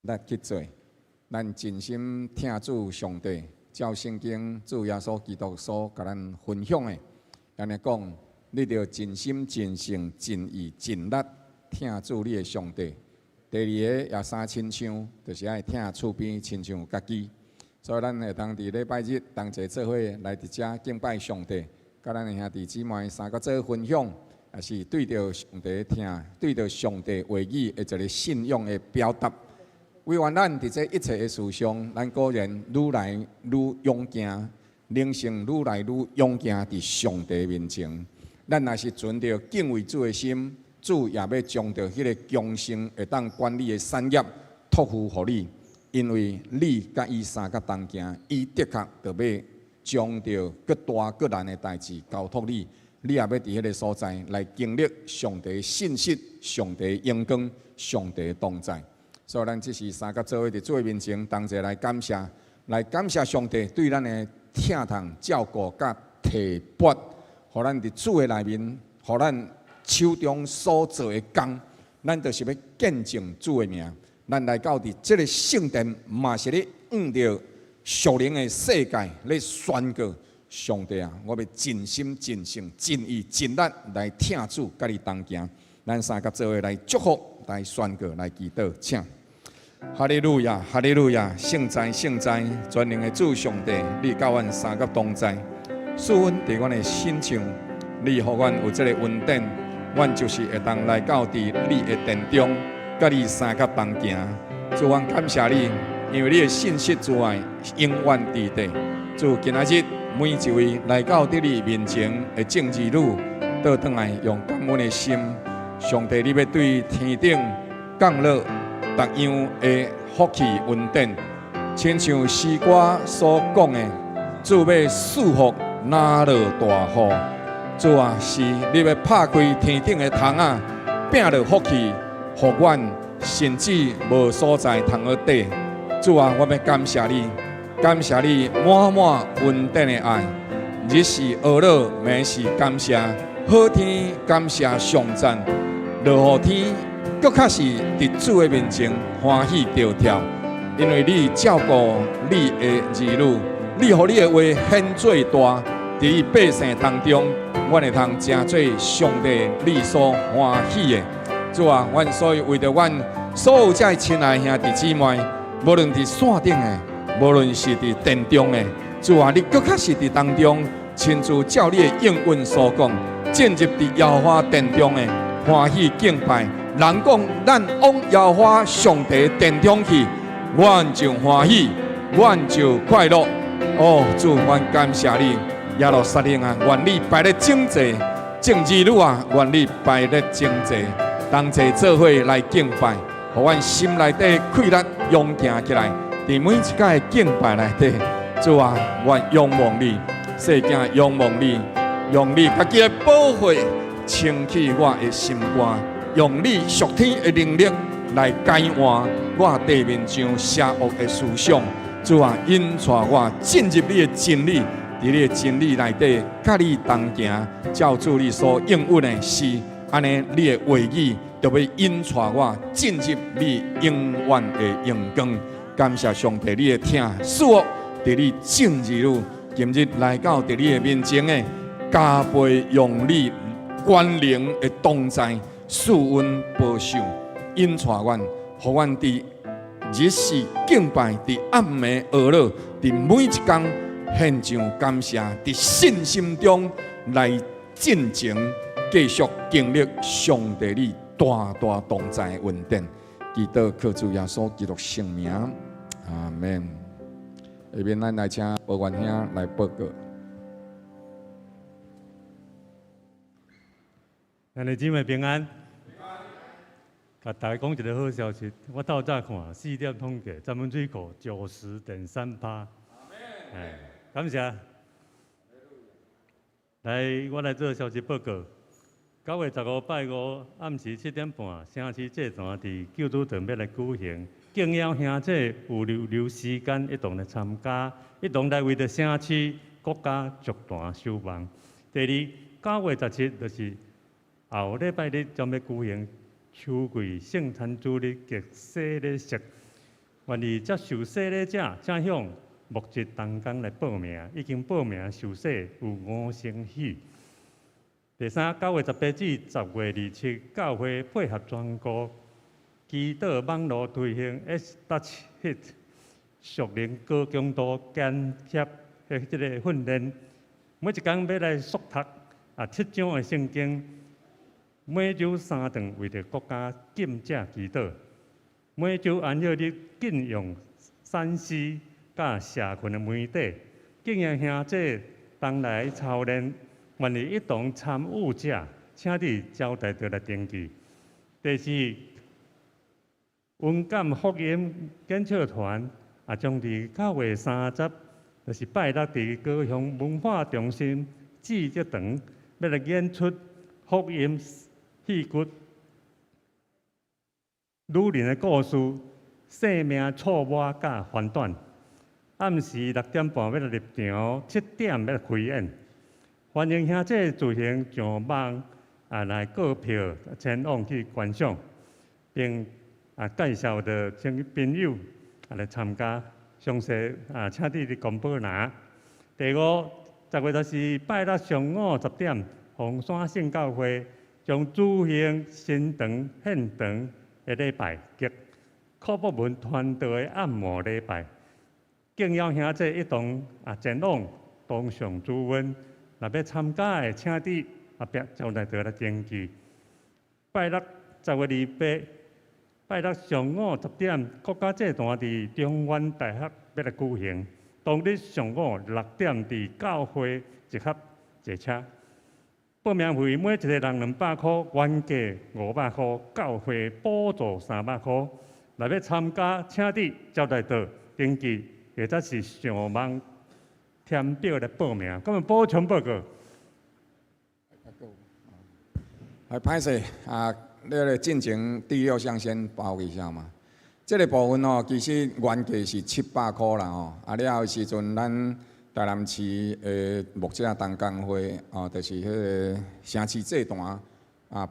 来去做，咱尽心听主上帝照圣经主耶稣基督所甲咱分享的，安尼讲，你着尽心、尽性、尽意、尽力听主你的上帝。第二个也三亲像，就是爱听厝边亲像家己。所以咱会当伫礼拜日同齐做伙来伫遮敬拜上帝，甲咱的兄弟姊妹三个做分享，也是对着上帝听，对着上帝话语的一个信仰的表达。为愿咱伫这一切的事上，咱果然愈来愈勇行，灵性愈来愈勇行伫上帝面前。咱若是存着敬畏主的心，主也要将着迄个强盛会当管理的产业托付互你。因为你甲伊三个同行，伊的确就要将着搁大搁难的代志交托你，你也要伫迄个所在来经历上帝的信息、上帝的阳光、上帝的同在。所以咱即是三个做伙伫主的面前，同齐来感谢上帝对咱的疼痛、照顾甲提拔，互咱伫主的内面，互咱手中所做的工，咱就是要见证主的名。咱来到伫即个圣殿，嘛是咧用着属灵的世界咧宣告上帝啊！我要尽心、尽性、尽意、尽力来听主，甲你同行。咱三个做伙来祝福、来宣告、来祈祷，请。哈利路亚，哈利路亚！圣哉，圣哉！全能的主上帝，你甲阮三个同在，赐阮伫阮的心上，你互阮有即个恩典，阮就是会当来到伫你的殿中。甲你三个同行，主，阮感谢你，因为你的信息之外永远伫地。主，今仔日每一位来到伫你面前的政治女，倒转来用感恩的心，上帝，你要对天顶降落各样的福气恩典，亲像诗歌所讲的，主要赐福哪落大雨。主啊，是你要拍开天顶的窗啊，摒落福气。互阮甚至无所在通好缀。主啊，我要感谢你，感谢你满满恩典的爱。日是恶乐，暝是感谢，好天感谢上赞，落雨天搁较是伫主的面前欢喜跳跳，因为你照顾你的儿女，你互你的话显做大，伫百姓当中，阮会通成做上帝你所欢喜的。主啊，阮所以为着阮所有遮亲爱兄弟姊妹，无论伫线顶的，无论是伫殿中的，主啊，你搁较是伫当中，亲自照你的应允所讲，进入伫耶和华殿中的欢喜敬拜。人讲咱往耶和华上帝殿中去，阮就欢喜，阮就快乐。哦，主，阮感谢你，耶路撒冷啊，愿你摆咧整齐；正义女啊，愿你摆咧整齐。同齐做伙来敬拜，互阮心内底快乐勇行起来。伫每一届的敬拜内底，主啊，我仰望你，世界仰望你，用你家己的宝血清起我的心肝，用你属天的能力来改换我地面上邪恶的思想。主啊，引带我进入你的真理，伫你的真理内底，甲你同行，照主你所应允的是。安尼，你的话语就要引带我进入你永远的阳光。感谢上帝，你的听赐我伫你正义路，今日来到伫你的面前的，加倍用你关灵的同在，赐阮保守，引带阮，互阮伫日时敬拜，伫暗暝恶乐，伫每一天献上感谢，伫信心中来进前。继续经历上帝你大大同在的恩典，祈祷靠主耶稣基督圣名，阿门。下面咱来请报员兄来报告。兄弟姊妹平安。甲大家讲一个好消息，我透早看4点统计，咱们水库90.3%。哎，感谢。来，我来做消息报告。9月15拜5暗时7点半，城市祭坛伫救主堂要来举行。敬邀兄弟有留时间一同来参加，一同来为着城市、国家、族团守望。第二，9月17就是后礼拜日将要举行秋季圣餐主日节洗礼式。愿意接受洗礼者，正向目前当工来报名，已经报名受洗有5成许。第三，9月18至10月27，教会配合全国祈祷网络推行 S-Touch Hit 属灵高强度间歇的这个训练，每一天要来速读7章的圣经，每周3顿为着国家禁者祈祷，每周按照你禁用山西甲社群的媒体，敬仰兄弟同来操练，愿意一同参与者，请你交代着来登记。第四，温感福音建设团将伫9月30，就是拜六伫高雄文化中心记者堂，要来演出福音戏剧女人的故事、生命错误甲反转。暗时6点半要来入场，7点要来开演。欢迎兄弟自行上网来购票，前往去观赏，并介绍着亲朋友来参加。详细请你嚟公布拿。第5，10月14拜六上午10点，红山圣教会将举行新堂献堂的礼拜及柯博文团队的按摩礼拜，敬邀兄弟一同前往东上主温。若要参加的，请你别招待着来登记。拜六10月28。拜六上午10点，国家祭坛伫中原大学要来举行。当日上午6点，伫教会集合坐车。报名费每一个人200块，原价500块，教会补助300块。若要参加，请你招待到登记，或者是上网填表来报名。咁啊，补充报告。歹势那个进前第6项先报一下嘛。这个部分其实原价是700块啦了后时阵，咱台南市牧者同工会就是迄个城市祭坛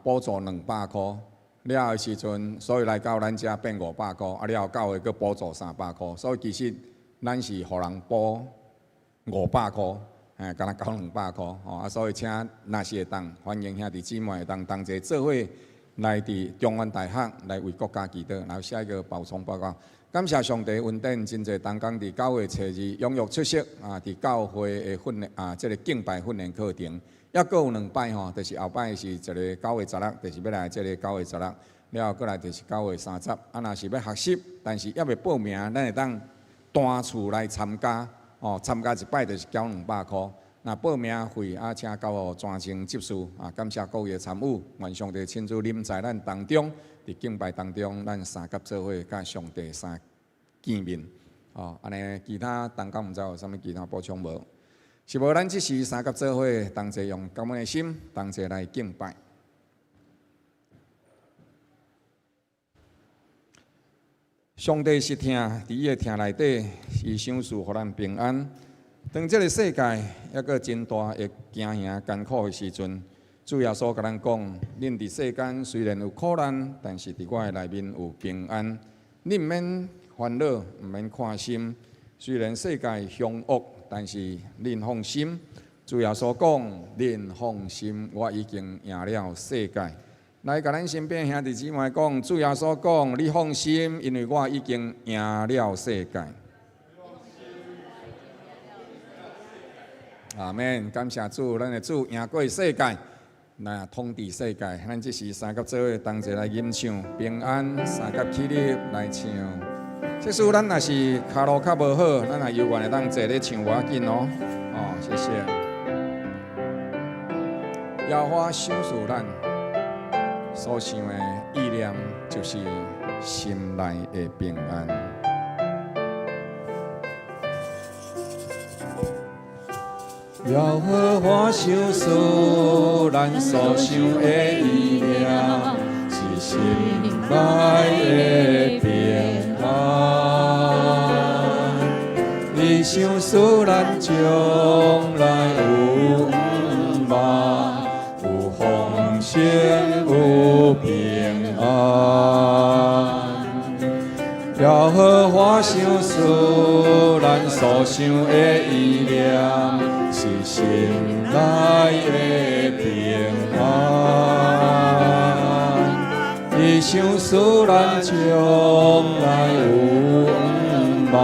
补助200块。了后时阵，所以来到咱遮变500块，了后教会佫补助300块，所以其实咱是互人补500块，敢若交200块所以请若是会当，欢迎兄弟姊妹会当同齐做伙。来伫中原大学来为国家祈祷，然后下一个补充报告。感谢上帝恩典，真侪同工伫9月初2踊跃出席伫教会的训练这个敬拜训练课程，还佫有2摆就是后摆是一个9月16，就是要来这个9月16，了后佫来就是9月30。若是要学习，但是还未报名，咱会当单厝来参加参加一摆就是交200块。那报名费请交全程接受感谢各位的参与，愿上帝亲自临在咱当中，伫敬拜当中，咱三甲做伙，甲上帝见面。安尼其他同工毋知有啥物其他补充无？是无？咱即时三甲做伙，同齐用感恩的心，同齐来敬拜。上帝是听，伫伊的听内底，伊赏赐互咱平安。当这个世界还佫真大的惊吓艰苦的时阵，主耶稣甲咱讲：恁伫世间虽然有苦难，但是伫我的内面有平安。恁毋免烦恼，毋免看心。虽然世界凶恶，但是恁放心。主耶稣讲：恁放心，我已经赢了世界。来，甲咱身边兄弟姊妹讲：主耶稣讲：你放心，因为我已经赢了世界。阿们，感谢主，咱的主赢过世界，那统治世界。咱即时三甲做伙同齐来吟唱平安，三甲起立来唱。即使咱若是骹路较无好，咱也犹原会当坐咧唱，无要紧谢谢。耶和华赏赐咱所想的意念，就是心内的平安。耶和华赏赐咱所想的意念，是心内的平安。你赏赐咱将来有盼望，有丰盛，有平安。耶耶和华想使咱所想的意念，是心内的平安。伊想使咱将来有望，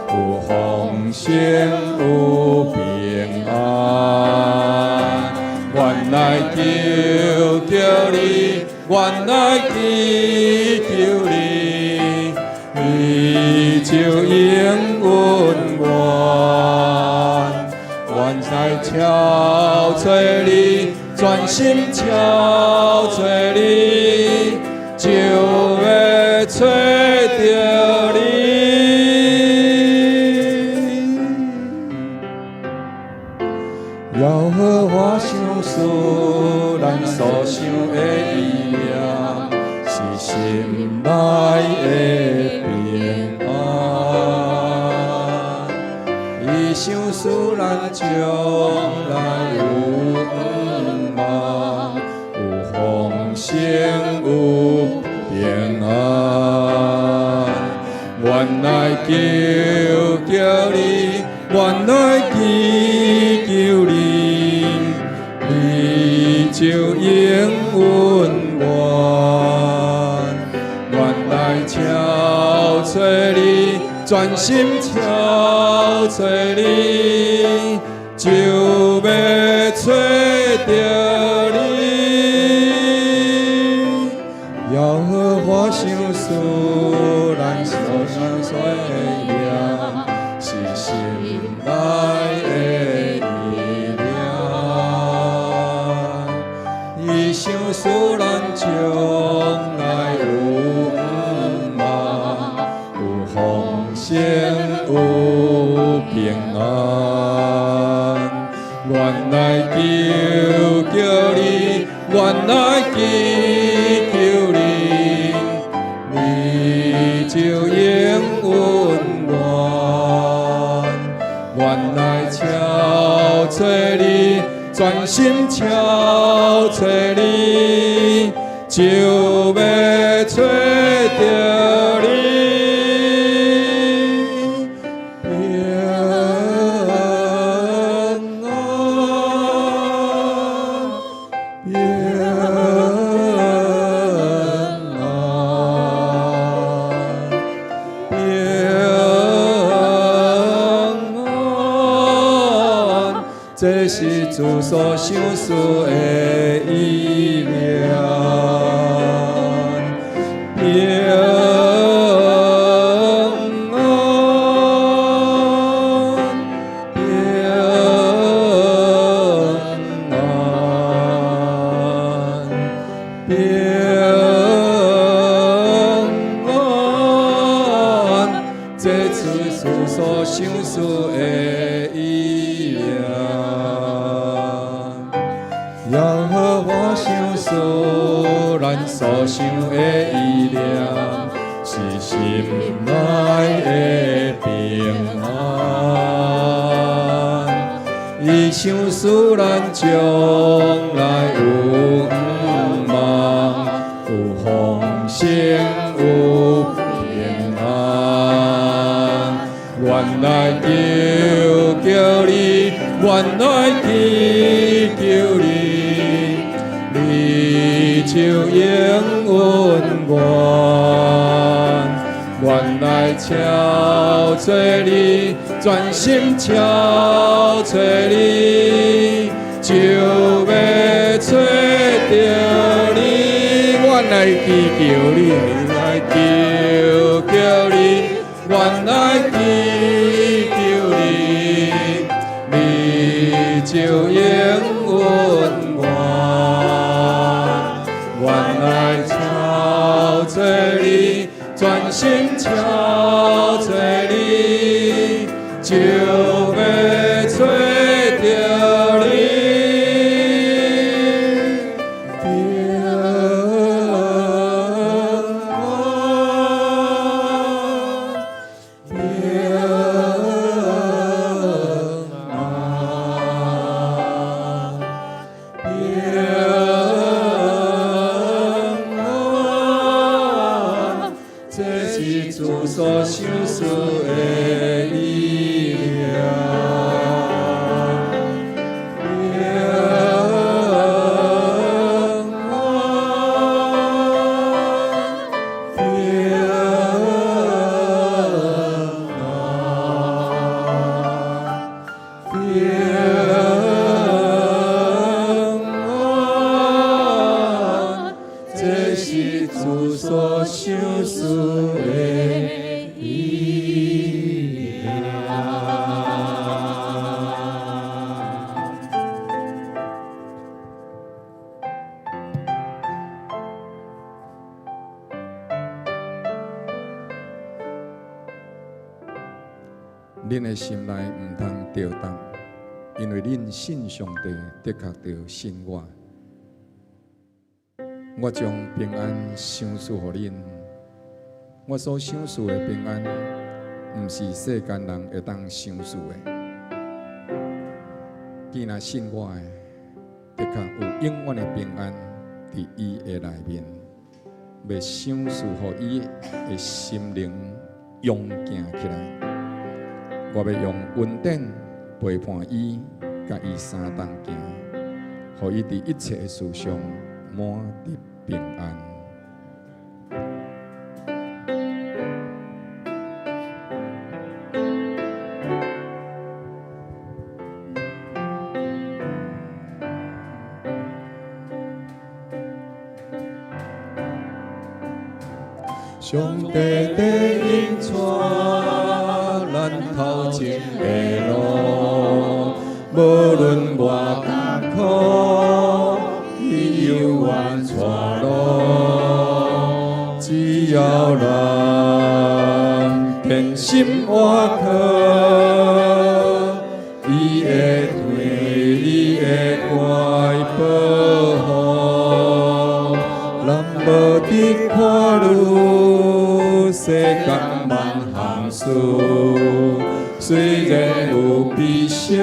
有丰盛，有平安。原来求你，原来祈求你。你就应允我，愿在憔悴里专心憔悴你，就要找到你。耶和华想使咱所想的意念，是心内的。想使咱将来有望，有丰盛，有平安。原来求你，原来祈求你，你就应允我。原来憔悴你，专心憔悴你，就要找到你。耶和华想使咱所想所念，是心内的意念。伊想使咱将来有望，有丰盛。有平安，原来求你，原来祈求你，你就应允我。原来憔悴你，专心憔悴你，就要找到你。这是主所想使的意念，平安，平安，平安。这是主所想使的意念。耶和华想使咱所想的意念，是心内的平安。伊想使咱将来有望，有丰盛，有平安。原来求你，原来祈求你。你就应允我，原来憔悴你，专心憔悴你，就要找到你。原来祈求你，原来求你，原来祈求你，你就应允我。原来憔悴你，专心憔悴你，就要找到你。平安，平安，平安。这是主是主所想思的意念。恁的心内毋通吊动，因为恁信上帝，的确着信我。我将平安赏赐予恁。我所赏赐的平安，毋是世间人会当赏赐的。既然信我的，的确有永远的平安伫伊的内面，要赏赐予伊的心灵勇行起来。我要用恩典陪伴伊，甲伊三同行，互伊伫一切的事上满得平安。上帝的引带咱头前的路，无论外艰苦，伊犹原带路。只要咱偏心活靠，伊会对伊会乖保护，咱无伫看路。世间万项事，虽然有悲伤，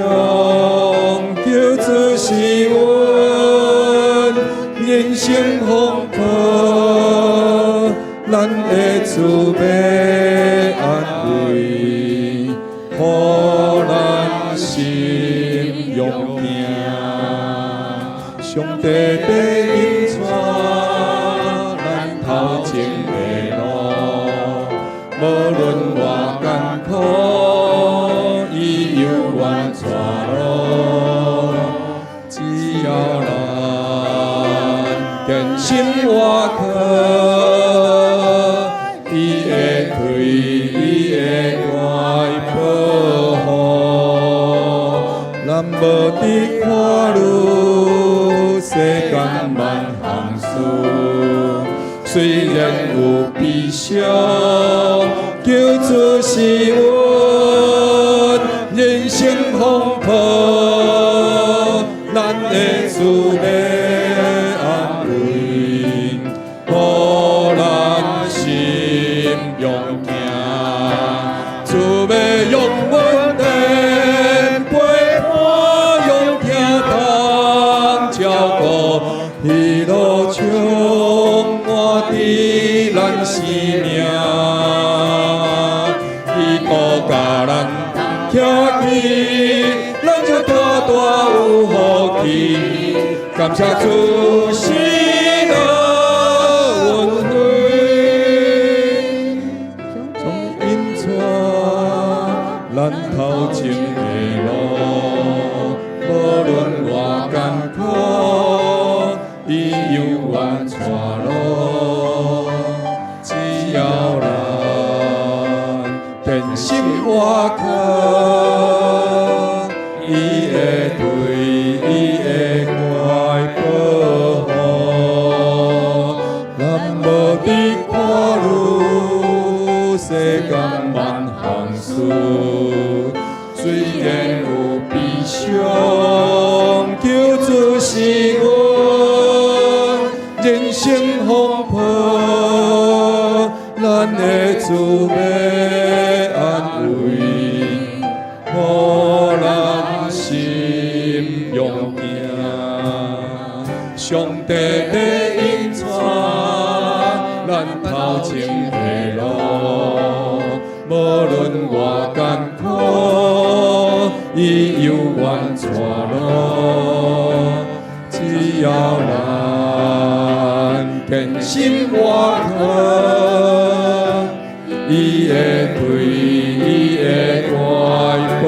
叫做是阮人生风波，咱的慈悲安慰，互咱心勇行。上帝的引带咱头前的路。无论外艰苦，伊犹原带路。只要咱坚心活靠，伊会对伊会乖保护。咱无伫看路，世间万项事。虽然有悲伤，叫做是阮人生风波，咱的慈悲安慰，互咱心勇行，慈悲用阮的陪伴，用听当照顾，一路充满伫咱生命。甲咱徛起，咱就大大有福气。感谢主是的恩惠，从引带咱头前的路，无论外艰苦，伊犹原带路。只要咱坚心活靠，伊会对伊会乖保护。咱无伫看路，世间万项事，虽然有悲伤，叫做是阮人生风波，咱的慈悲。互咱心勇行，上帝的引带咱头前的路，无论外艰苦，伊犹原带路。只要咱坚心活靠，伊会对伊会乖保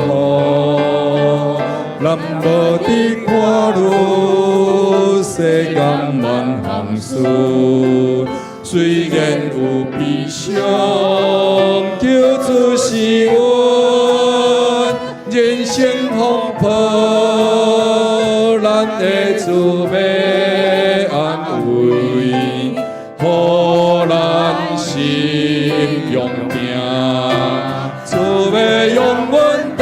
护。咱无伫看路，世间充满风雨，虽然有悲伤，求主是阮人生风波，咱的主要安慰，互咱心用命，主要永远颠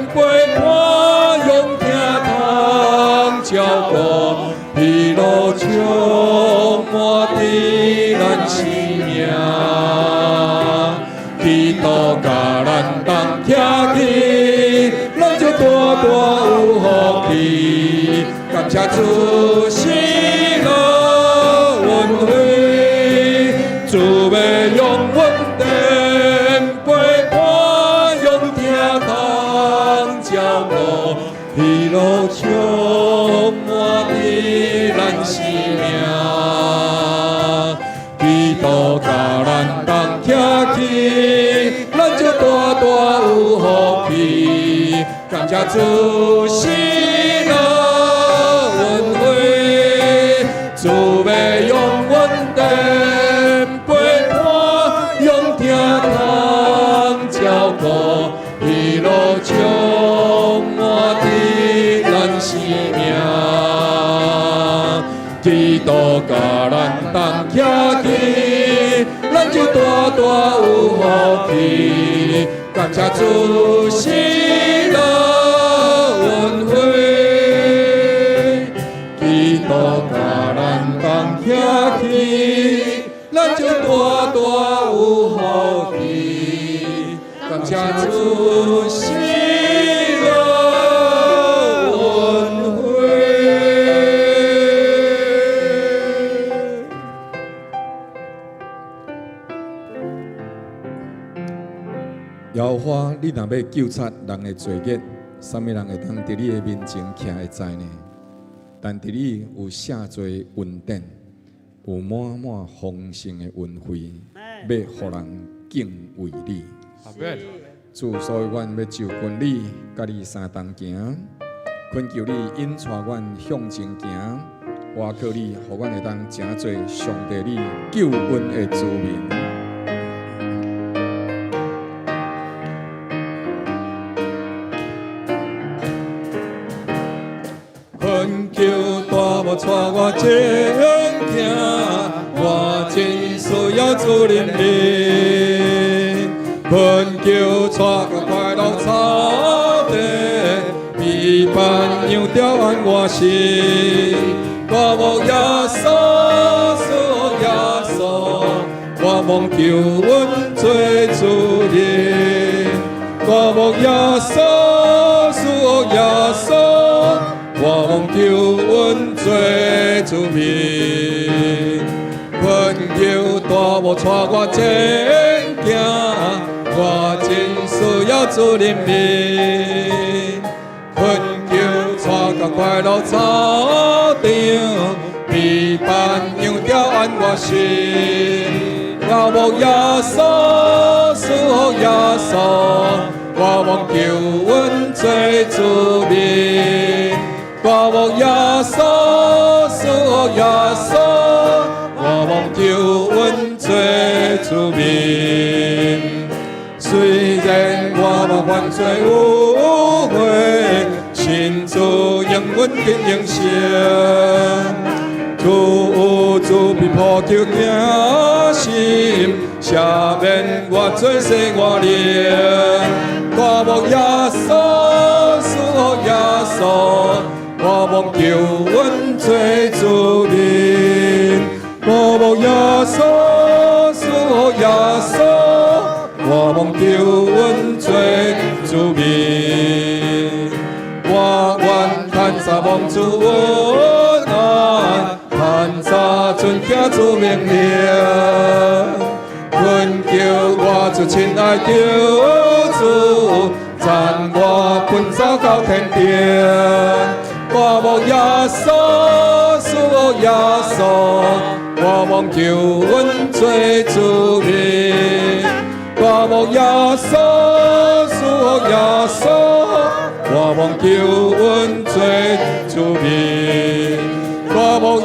陪伴，用听通照顾，疲劳充满伫咱生命，基督甲咱同徛起，咱就大大有福气，感谢主是乐恩惠，主要永远颠陪伴，用听通照顾，疲劳充满伫咱生命，基督甲咱同徛起，咱就大大有福气，感谢主是乐恩惠，主要永远颠陪伴，用听通照顾，疲劳充满伫咱生命，基督甲咱同徛起，咱就大大有福气，感谢主是乐恩惠，基督甲咱同徛起，咱就大大有福气，感谢主是乐恩惠。摇花，你若要救出人的罪孽，什么人会当伫你的面前徛会知呢？但伫你有赦罪恩典，有满满丰盛的恩惠，要互人敬畏你。主，所以阮要就困你，甲你相同行，恳求你引带阮向前行，我靠你，互阮会当成做上帝你救恩的子民。恳求大幕带我前行，我真需要主怜悯。恳求带我快乐草地，比般样调安我心。我望耶稣，耶稣，我望求阮做主人。我望耶稣，耶稣。我望求阮做主民，恳求大幕带我前行，我真需要主怜悯。恳求带到快乐草场，比般样调安我心。我望耶稣，耶稣，我望求阮做主民。我望耶稣，耶稣，我望求阮做主民。虽然我无犯罪有悔，心主永远紧永生。主主被破求惊心，赦免我罪世我灵。我望耶稣，耶稣。我望求阮做主民，我望耶稣，耶稣，我望求阮做主民。我愿趁早望主恩安，趁早遵行主命令，恳求我主亲爱救主，赞我奔走到天边。我望耶稣，耶稣，我望求阮做主民。我望耶稣，耶稣，我望求阮做主民。我望耶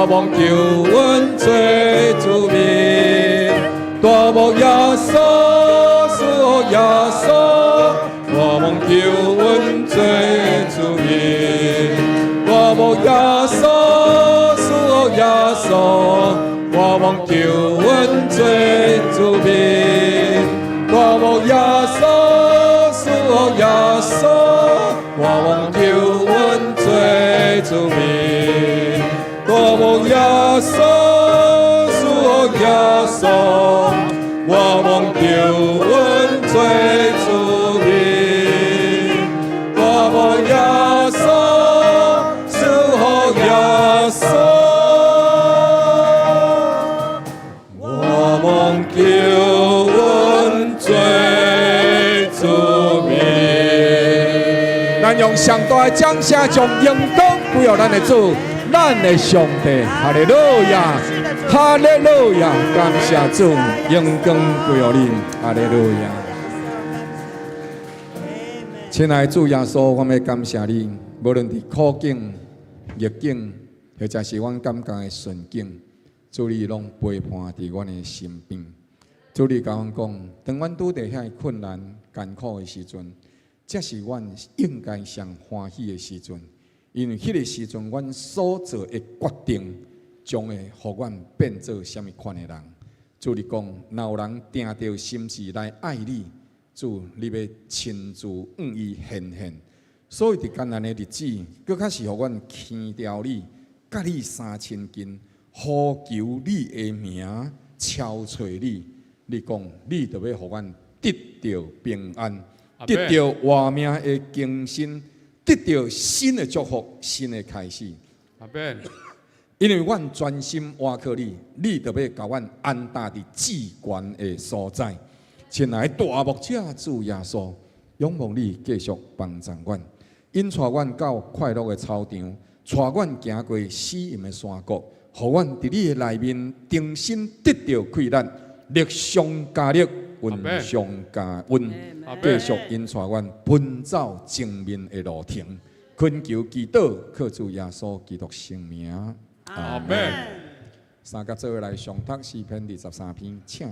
我望求阮做主民，大牧耶稣，主耶稣，我望求阮做主民，大牧耶稣，主耶稣，我望求阮做主民，大牧耶稣，主耶稣，我望求阮做主民。大牧耶稣，主耶稣，我望求阮做主民。大牧耶稣，主耶稣，我望求阮做主民。咱用上大的掌声，将应当归予咱的主。咱的上帝，哈利路亚，哈利路亚，感谢主，荣光归予你，哈利路亚。亲爱的主耶稣，我们感谢你，无论伫苦境、逆境，或者是阮感觉的顺境，主你拢陪伴伫阮的身边。主你甲阮讲，当阮拄着遐困难、艰苦的时阵，这是阮应该上欢喜的时阵。因为迄个时阵，阮所做的决定，将会互阮变做什么款的人。主你讲，若有人定着心志来爱你，主你要亲自伊显现。所以伫艰难的日子，搁较是互阮牵调你，甲你三千斤，呼求你的名，敲找你。你讲，你就要互阮得到平安，得到活命的更新。得到新的祝福，新的开始。阿门。因为阮专心倚靠你，你就要甲阮安搭伫至悬的所在。亲爱的大牧者主耶稣，仰望你继续帮助阮，引带阮到快乐的操场，带阮行过死荫的山谷，互阮伫你的内面重新得到快乐，力上加力，运上加运。继续引带阮奔走正面的路程，恳求祈祷，靠主耶稣基督圣名，阿门。三甲做伙来上读诗篇23篇，请。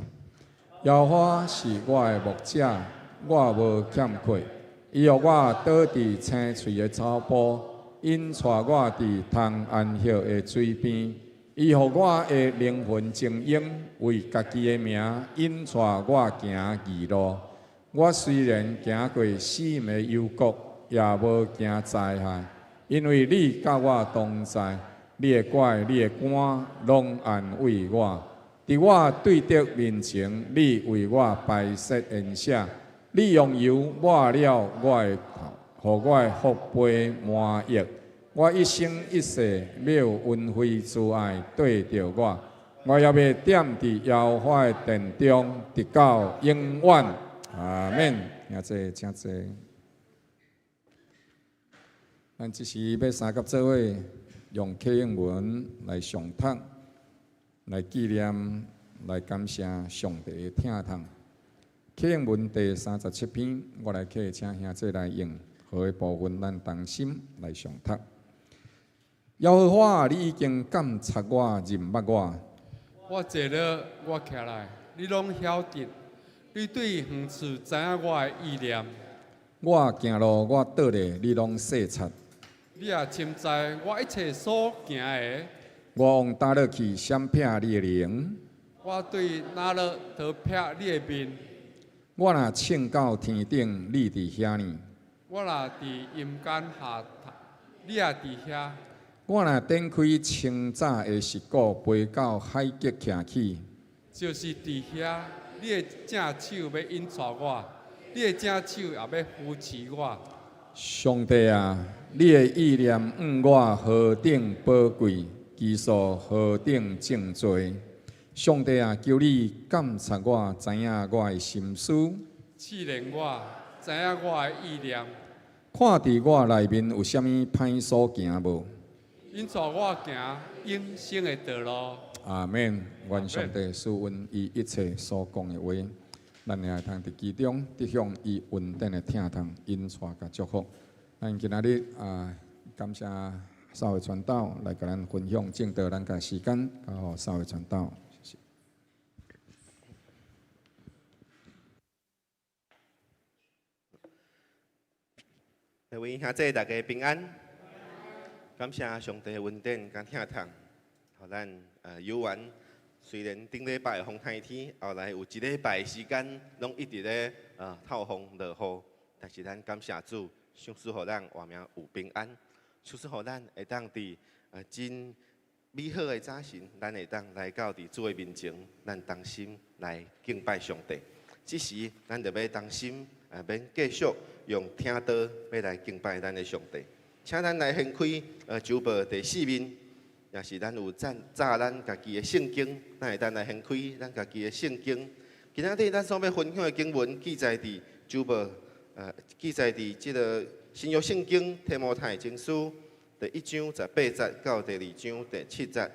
耶和华是我的牧者，我无欠缺。伊予我倒伫青翠的草坡，引带我伫通安歇的水边。伊予我的灵魂静养，为家己的名引带我行义路。我虽然行过死荫的幽谷，也无惊灾害，因为你甲我同在，你的拐、你的竿拢安慰我。伫我对敌面前，你为我摆设筵席，你用油抹了我的头，互我的福杯满溢。我一生一世要有恩惠慈爱对着我，我也要踮伫耶和华的殿中，直到永远。阿免，请坐，请坐。咱即时要三甲做伙用启应文来上读，来纪念，来感谢上帝的听堂。启应文第37篇，我来请兄弟来用，好的部分咱同心来上读。耶和华，你已经监察我、认捌我。我坐了，我徛来，你拢晓得。你对远处知影我的意念。我行路，我倒咧，你拢细察。你也深知我一切所行的。我往倒落去，闪瞥你的灵。我对哪落都瞥你的面。我若称到天顶，你伫遐呢。我若伫阴间下，你也伫遐。我若展开清早的石鼓，飞到海极徛起。就是伫遐。你的正手要引带我，你的正手也要扶持我。上帝啊，你的意念我何等宝贵，其数何等正罪。上帝啊，求你监察我，知影我的心思，试炼我，知影我的意念。看伫我内面有啥物歹所行无？引带我行永生的道路。阿免，愿上帝赐阮伊一切所讲的话，咱也通伫其中得享伊稳定的听堂，引带甲祝福。咱今仔日感谢三位传道来甲咱分享正道，咱甲时间交互三位传道。谢谢。各位兄弟大家平安，感谢上帝的恩典甲疼痛，互咱游玩。虽然顶礼拜风太天，后来有一礼拜时间，拢一直咧透风落雨，但是咱感谢主，想使互咱活命有平安，想使互咱会当伫真美好的早晨，咱会当来到伫主的面前，咱同心来敬拜上帝。这时，咱就要同心免继续用听道要来敬拜咱的上帝。请咱来掀开周报第4面。也是咱有咱家己的圣经，咱会当来掀开咱家己的圣经。今仔日咱所要分享的经文记载伫周报，记载伫即个新约圣经提摩太前书第1章18节到第2章第7节，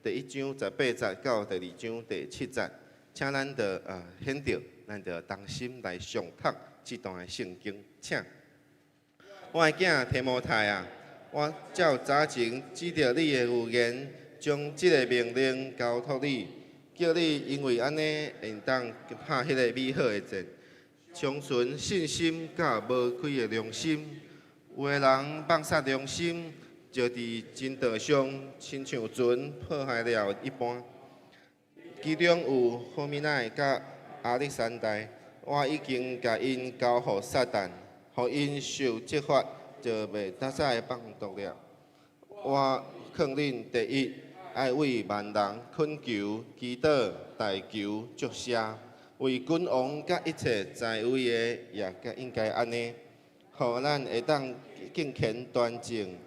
第1章18节到第2章第7节，请咱着显着，咱着同心来上读这段的圣经，请。我的囝提摩太啊！我照早前指着你的预言，将这个命令交托你，叫你因为安尼，会当拍迄个美好的战，长存信心甲无愧的良心。有的人放杀良心，就伫真道上，亲像船破坏了一般。其中有何米奈甲亚历山大，我已经甲因交互撒旦，互因受责罚。就袂当再放毒了。我劝恁第一，爱为万人恳求、祈祷、代求、祝谢，为君王甲一切在位的，也甲应该安尼，互咱会当敬虔端正、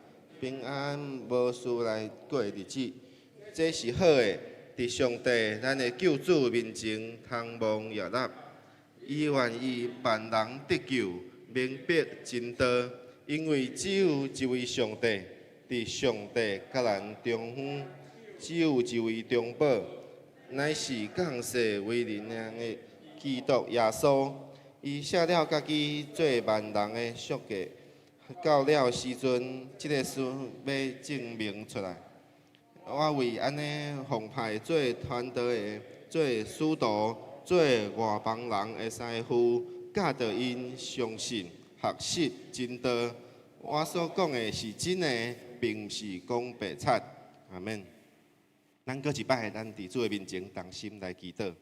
平安无事来过日子。这是好的，伫上帝咱的救主面前通蒙悦纳，伊愿意万人得救，明白真道。因为只有一位上帝，伫上帝甲咱中央，只有一位中保，乃是降世为人的基督耶稣。伊舍了家己做万人的赎价，到了时阵，这个事要证明出来。我为安尼奉派做传道的，做使徒，做外邦人的师傅，教导因相信。学习真道，我所讲的是真的，并不是讲白贼。阿免。咱搁一摆，咱伫主的面前同心来祈祷。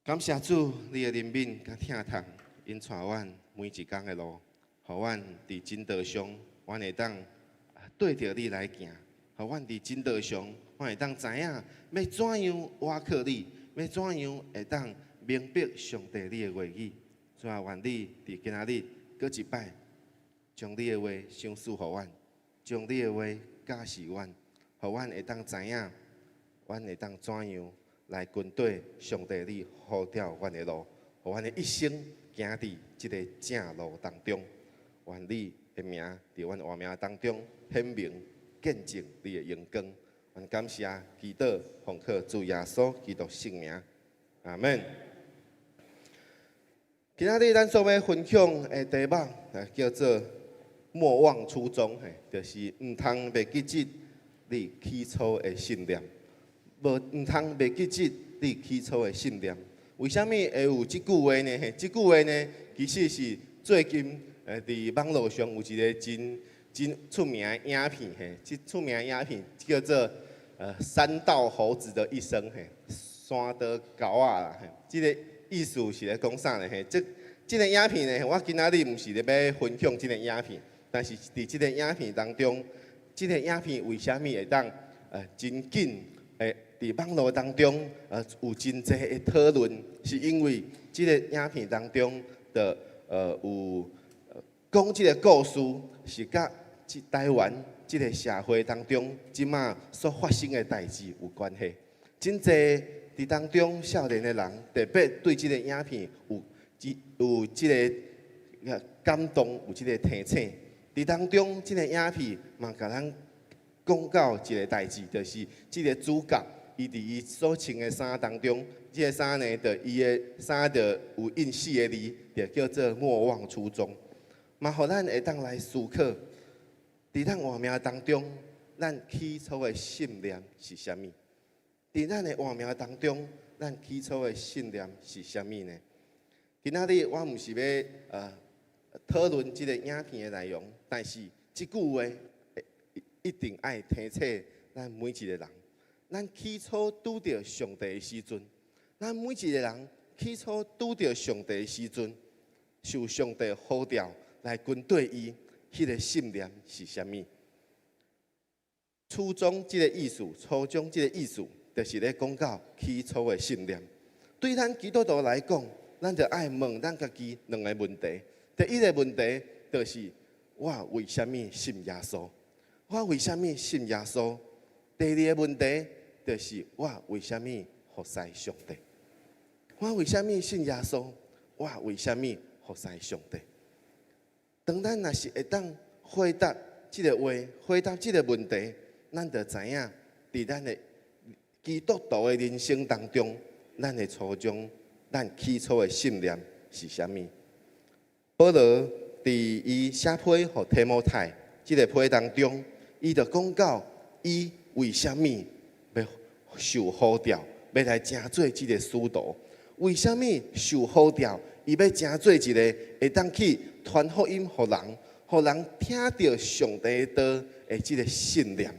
感谢主，你的怜悯甲疼痛，因带阮每一天的路，互阮伫真道上，阮会当对着你来行。互阮伫真道上，阮会当知影要怎样倚靠你，要怎样会当明白上帝你的话语。主啊，愿你伫今仔日搁一摆，将你的话赏赐互阮，将你的话教示阮，互阮会当知影，阮会当怎样来跟对上帝你呼召阮的路，互阮的一生行伫即个正路当中。愿你的名伫阮活命当中显明见证你的荣光。愿感谢祈祷奉靠主耶稣基督圣名，阿门。今仔日咱所要分享的题目叫做“莫忘初衷”，就是毋通袂记记你起初的信念，毋通袂记记你起初的信念。为什么会有即句话呢？即句话呢，其实是最近伫网络上有一个真出名的影片，即出名的影片叫做山道猴子的一生，山道狗仔啦，即个。意思是咧讲啥呢？即个影片呢，我今仔日毋是咧要分享即个影片，但是伫即个影片当中，即个影片为虾米会当真紧伫网络当中有真济的讨论，是因为即个影片当中的有讲即个故事是甲台湾即个社会当中即马所发生的代志有关系，真济。伫当中，少年的人特别对即个影片有即个感动，有即个提醒。伫当中，即个影片嘛，甲咱讲到一个代志，就是即个主角，伊伫伊所穿的衫当中，即个衫呢，就伊的衫就有印4个字，就叫做莫忘初衷。嘛，互咱会当来思考，伫咱活命当中，咱起初的信念是啥物？伫咱的活命当中，咱起初的信念是啥物呢？今仔日我毋是要讨论即个影片的内容，但是即句话一定爱提醒咱每一个人。咱起初拄着上帝的时阵，咱每一个人起初拄着上帝的时阵，受上帝呼召来跟对伊，迄个信念是啥物？初中即个意思，初中即个意思，就是咧讲到起初的信念。对咱基督徒来讲，咱就爱问咱家己两个问题。第一个问题就是：我为什么信耶稣？我为什么信耶稣？第二个问题就是：我为什么服侍上帝？我为什么信耶稣？我为什么服侍上帝？当咱若是会当回答即个话，回答即个问题，咱就知影，伫咱的基督徒的人生当中，咱的初衷，咱起初的信念是啥物？保罗伫伊写批予提摩太即个批当中，伊就讲到伊为什么要受呼召，要来成做即个使徒？为什么受呼召？伊要成做一个会当去传福音予人，予人听到上帝的道的即个信念。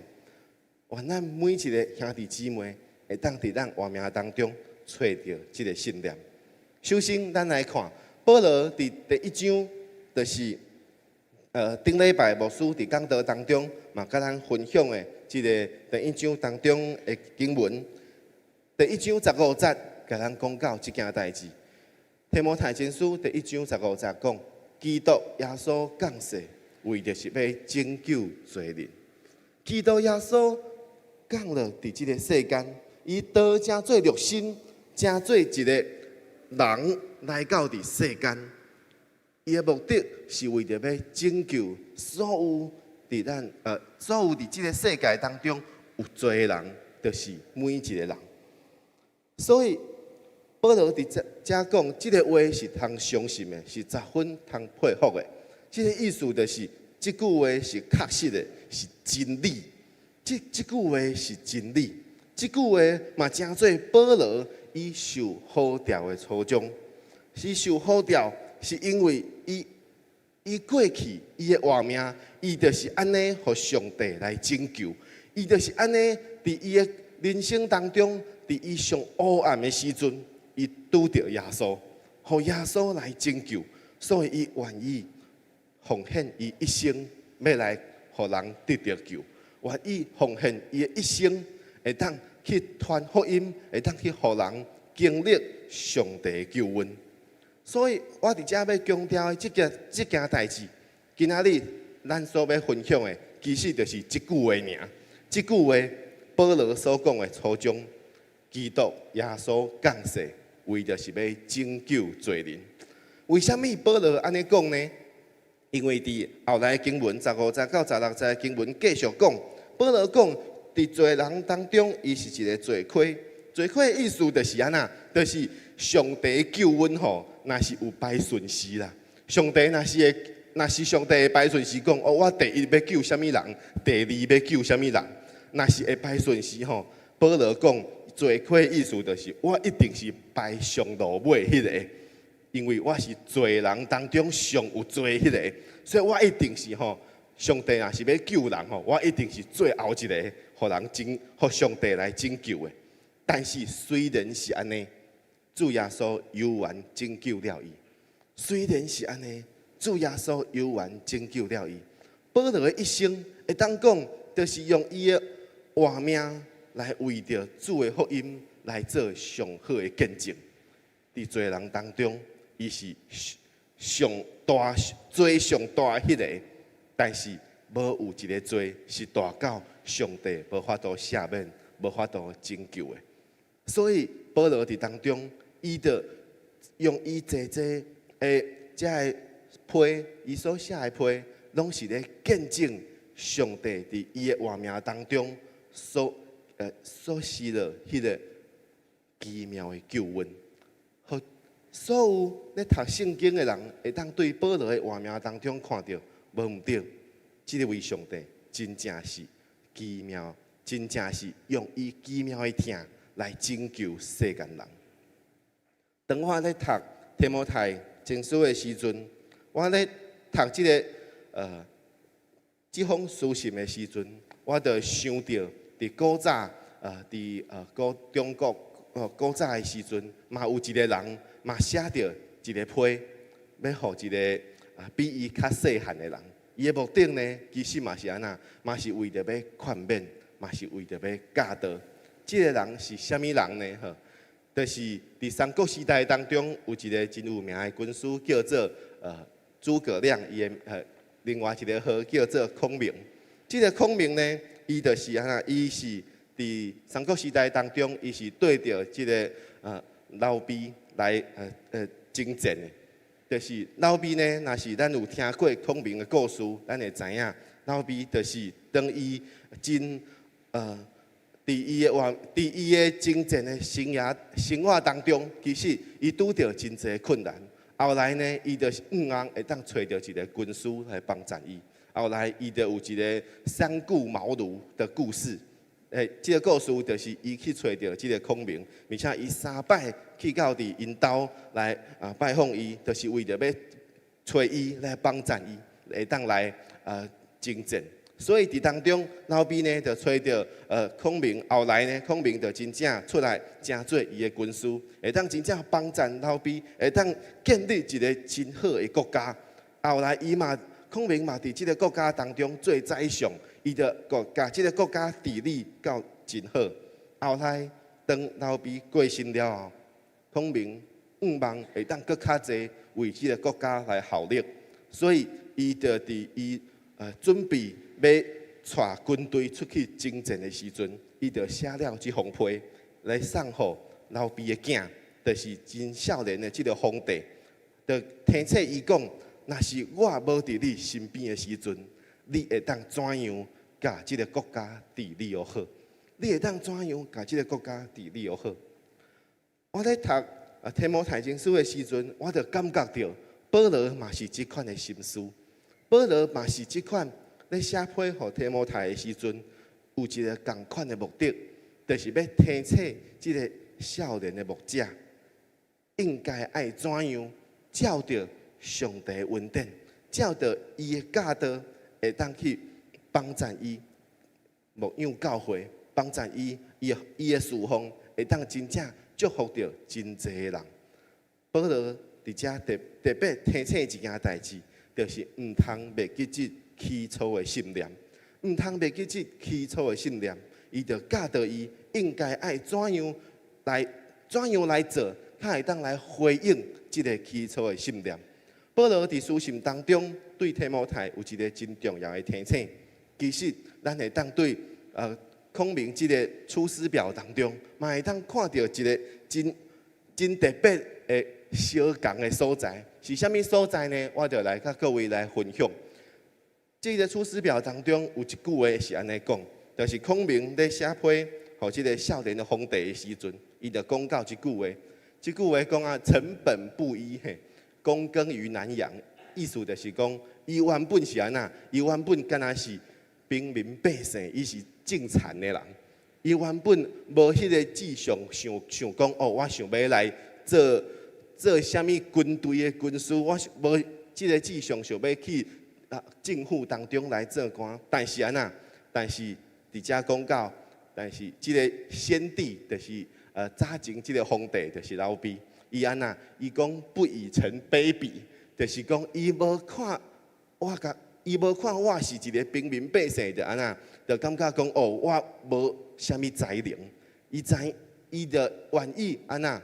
愿咱每一个兄弟姊妹会当伫咱活命当中找到即个信念。首先，咱来看保罗伫第一章，就是顶礼拜牧师伫讲道当中嘛，甲咱分享的即个第一章当中的经文。第一章15节，甲咱讲到即件代志。提摩太前书第一章15节讲，基督耶稣降世，为着是要拯救罪人。基督耶稣降落伫即个世间，伊道成做肉身，成做一个人来到伫世间。伊的目的是为着要拯救所有伫即个世界当中有罪的人，就是每一个人。所以保罗伫遮讲，即个话是通相信的，是10分通佩服的。即个意思就是，即句话是确实的，是真理。即句话是真理。即句话嘛，正做保罗伊受呼召的初衷。是受呼召，是因为伊过去伊的活命，伊就是安尼，互上帝来拯救。伊就是安尼，伫伊的人生当中，伫伊上黑暗的时阵，伊拄着耶稣，互耶稣来拯救，所以伊愿意奉献伊一生，要来互人得到救，愿意奉献伊的一生，会当去传福音，会当去互人经历上帝的救恩。所以我伫遮要强调的即件代志，今仔日咱所要分享的，其实就是即句话尔。即句话，保罗所讲的初衷，基督耶稣降世，为着是要拯救罪人。为什么保罗安尼讲呢？因为伫后来经文15节到16节经文继续讲，保罗讲伫罪人当中，伊是一个罪魁。罪魁的意思就是安那，就是上帝救恩吼，若是有排顺序啦。上帝若是上帝的排顺序讲，我第一要救啥物人，第二要救啥物人，若是会排顺序吼，保罗讲罪魁的意思就是我一定是排上落尾迄个。因为我是罪人当中上有罪迄个，所以我一定是上帝若是要救人我一定是最后一个，互上帝来拯救的。但是虽然是安尼，主耶稣有缘拯救了伊。虽然是安尼，主耶稣有缘拯救了伊。保罗的一生会当讲，就是用伊的活命来为着主的福音来做上好的见证。伫罪人当中，伊是上大罪上大迄个，但是无有一个罪是大到上帝无法度赦免、无法度拯救的。所以保罗伫当中，伊就用伊济的遮个批，伊所写的批，拢是咧见证上帝伫伊的活命当中所施了迄个奇妙的救恩。所有咧读圣经的人，会当对保罗的活命当中看到，无毋对，这位上帝真正是奇妙，真正是用伊奇妙的疼来拯救世间人。当我咧读提摩太前书的时阵，我咧读这封书信的时阵，我就想到伫古早中国古早的时阵，嘛有一个人嘛写着一个批，要互一个比伊较细汉的人。伊的目的呢，其实嘛是安那，嘛是为着要劝勉，嘛是为着要教导。这个人是啥物人呢？吼，就是伫三国时代当中有一个真有名的军师，叫做诸葛亮，伊的另外一个号叫做孔明。这个孔明呢，伊就是安那，伊是伫三国时代当中，伊是对着这个老毕来征战的。就是老毕呢，若是咱有听过孔明的故事，咱会知影老毕就是当伊真伫伊的征战的生活当中，其实伊拄着真侪困难。后来呢，伊就是会当找到一个军师来帮助伊。后来伊就有一个三顾茅庐的故事。这个故事就是伊去找到这个孔明，而且伊3摆去到伫因兜来拜访伊，就是为着要找伊来帮助伊，会当来征战。所以伫当中，老毕呢就找到孔明，后来呢，孔明就真正出来成做伊的军师，会当真正帮助老毕，会当建立一个真好的国家。后来孔明嘛伫即个国家当中做宰相，伊就甲即个国家治理到真好。后来当老毕过身了后，孔明望会当搁较济为即个国家来效力，所以伊就伫伊准备要带军队出去征战的时阵，伊就写了即封批来送互老毕的囝，就是真少年的即个皇帝，就提醒伊讲。若是我无伫你身边的时阵，你会当怎样甲即个国家治理又好？你会当怎样甲即个国家治理又好？我咧读提摩太前书的时阵，我就感觉到保罗嘛是即款的心思，保罗嘛是即款咧写批互提摩太的时阵，有一个共款的目的，就是要提醒即个少年的牧者，应该爱怎样照着上帝的恩典，照着伊的教导，会当去帮助伊牧养教会，帮助伊的侍奉，会当真正祝福到真济的人。保罗伫遮特别提醒一件代志，就是毋通袂记即起初的信念，毋通袂记即起初的信念，伊就教导伊应该爱怎样来做，他会当来回应即个起初的信念。保罗伫书信当中对提摩太有一个真重要的提醒。其实咱会当对孔明这个出师表当中，嘛会当看到一个真特别的相共的所在。是啥物所在呢？我就来甲各位来分享。这个出师表当中有一句话是安尼讲，就是孔明咧写批互这个少年的皇帝的时阵，伊就讲到一句话。这句话讲啊，成本不一嘿。躬耕于南阳，意思就是讲，伊原本是安那，伊原本敢若是平民百姓，伊是种田的人。伊原本无迄个志向，想讲哦，我想要来做啥物军队的军师，我无即个志向，想要去政府当中来做官。但是安那，但是伫遮讲到，但是即个先帝就是早前即个皇帝就是老毕。伊安那，伊讲不以诚卑鄙，就是讲伊无看我是一个平民百姓，就安那，就感觉讲哦，我无啥物才能，伊就愿意安那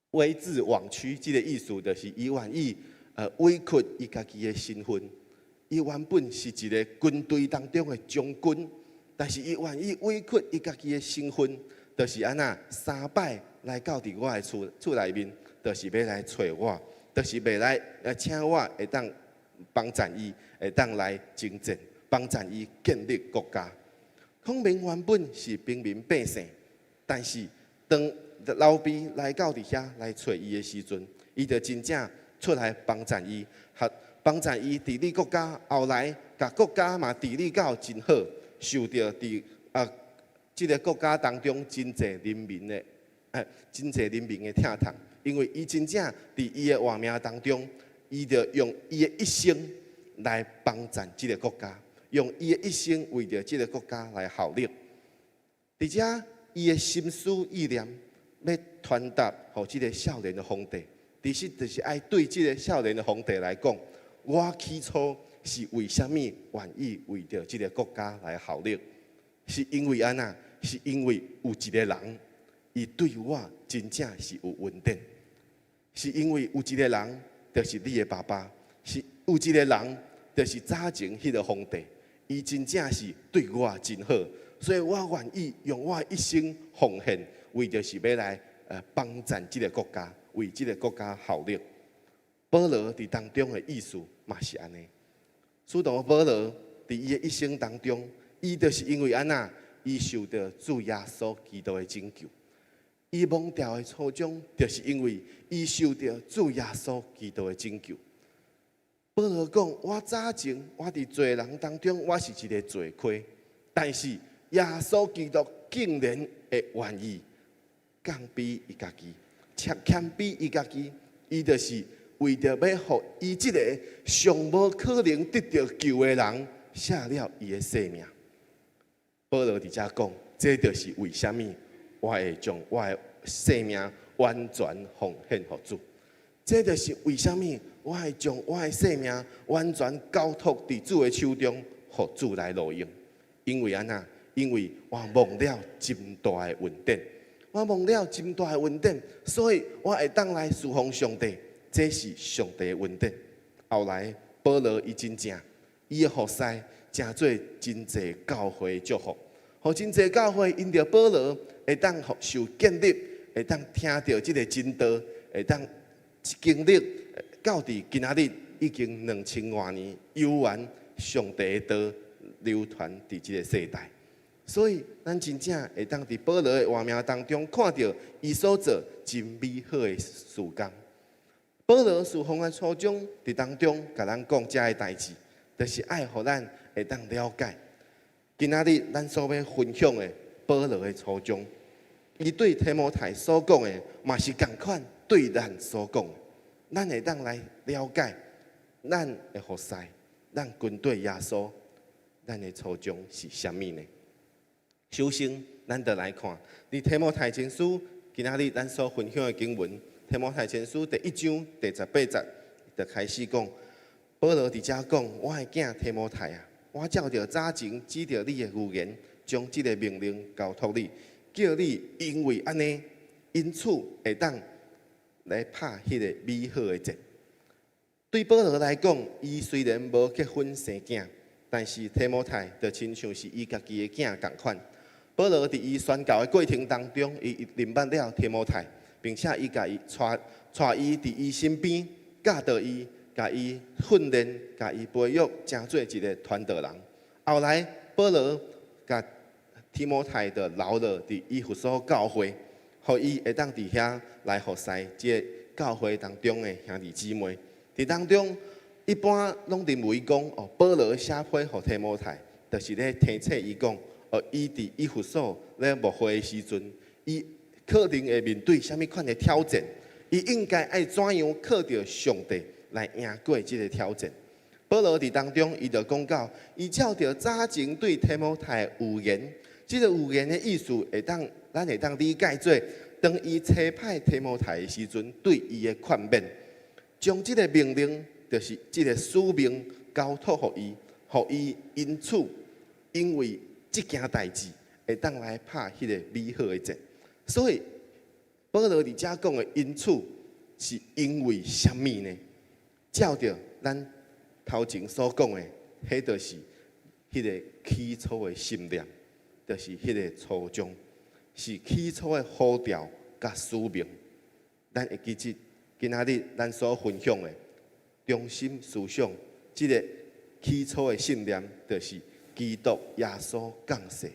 为自枉屈，即个意思就是伊愿意委屈伊家己的身份。伊原本是一个军队当中的将军，但是伊愿意委屈伊家己的身份，就是安那3摆。来到伫我的厝内面，就是要来找我，就是要来请我会当帮助伊，会当来征战，帮助伊建立国家。孔明原本是平民百姓，但是当老毕来到伫遐来找伊的时阵，伊就真正出来帮助伊，帮助伊治理国家，后来甲国家嘛治理到真好，受到即个国家当中真侪人民的真侪人民的疼痛，因为伊真正伫伊的活命当中，伊着用伊的一生来帮助即个国家，用伊的一生为着即个国家来效力。而且伊的心思意念要传达予即个少年的皇帝，其实就是爱对即个少年的皇帝来讲，我起初是为虾米愿意为着即个国家来效力？是因为安那？是因为有一个人，伊对我真正是有恩典。是因为有一个人，就是你的爸爸；是有一个人，就是早前迄个皇帝，伊真正是对我真好，所以我愿意用我一生奉献，为着是要来帮助即个国家，为即个国家效力。保罗伫当中的意思嘛是安尼。使徒保罗伫伊的一生当中，伊就是因为安那，伊受到主耶稣基督的拯救。伊蒙调的初衷，就是因为伊受到主耶稣基督的拯救。保罗讲：我早前我伫罪人当中，我是一个罪魁，但是耶稣基督竟然会愿意降卑伊家己，谦卑伊家己，伊就是为着要互伊即个上无可能得到救的人，写了伊的生命。保罗伫遮讲，这就是为虾米我会将我的生命完全奉献给主。这就是为虾米我会将我的生命完全交托伫主的手中，给主来路用。因为安那，因为我蒙了真大的恩典，我蒙了真大的恩典，所以我会当来侍奉上帝。这是上帝的恩典。后来保罗伊真正，伊的服侍成做真济教会的祝福，互真济教会因着保罗会当受建立，会当听到即个真道，会当经历到伫今仔日已经2000多年，悠然上帝的道流传伫即个世代。所以咱真正会当伫保罗的活命当中看到伊所做真美好的事工。保罗侍奉的初衷伫当中，甲咱讲遮个代志，就是爱互咱会当了解。今仔日咱所要分享的保罗的初衷，伊对提摩太所讲的，嘛是共款对咱所讲的。咱会当来了解，咱的服侍，咱跟对耶稣，咱的初衷是啥物呢？首先，咱就来看，伫提摩太前书，今仔日咱所分享的经文。提摩太前书第1章第18节，就开始讲，保罗伫遮讲：我的囝提摩太啊，我照着早前指着你的预言，将这个命令交托你，叫你因为安尼，因此会当来拍迄个美好的节。对保罗来讲，伊虽然无结婚生囝，但是提摩太就亲像是伊家己的囝共款。保罗伫伊宣教的过程当中，伊认捌了提摩太。并且伊甲伊带伊伫伊身边，教导伊，甲伊训练，甲伊培育，成做一个传道人。后来保罗甲提摩太就留落伫以弗所教会，互伊会当伫遐来服侍即个教会当中的兄弟姊妹。伫当中，一般拢认为讲，保罗写批互提摩太，就是咧提醒伊讲，伊伫以弗所咧牧会的时阵，伊可能会面对什么款的挑战？伊应该爱怎样靠着上帝来赢过这个挑战？保罗伫当中，伊就讲到，伊照着早前对提摩太的预言，这个预言的意思咱会当理解做，当伊差派提摩太的时阵，对伊的劝勉，将这个命令，就是这个使命交托予伊，予伊因此因为这件代志会当来拍迄个美好的节。所以，保罗伫遮讲的因此，是因为什么呢？照着咱头前所讲的，迄就是迄个起初的心念，就是迄个初衷，是起初的呼召甲使命。咱会记得今仔日咱所分享的中心思想，即个起初的信念，就是基督耶稣降世，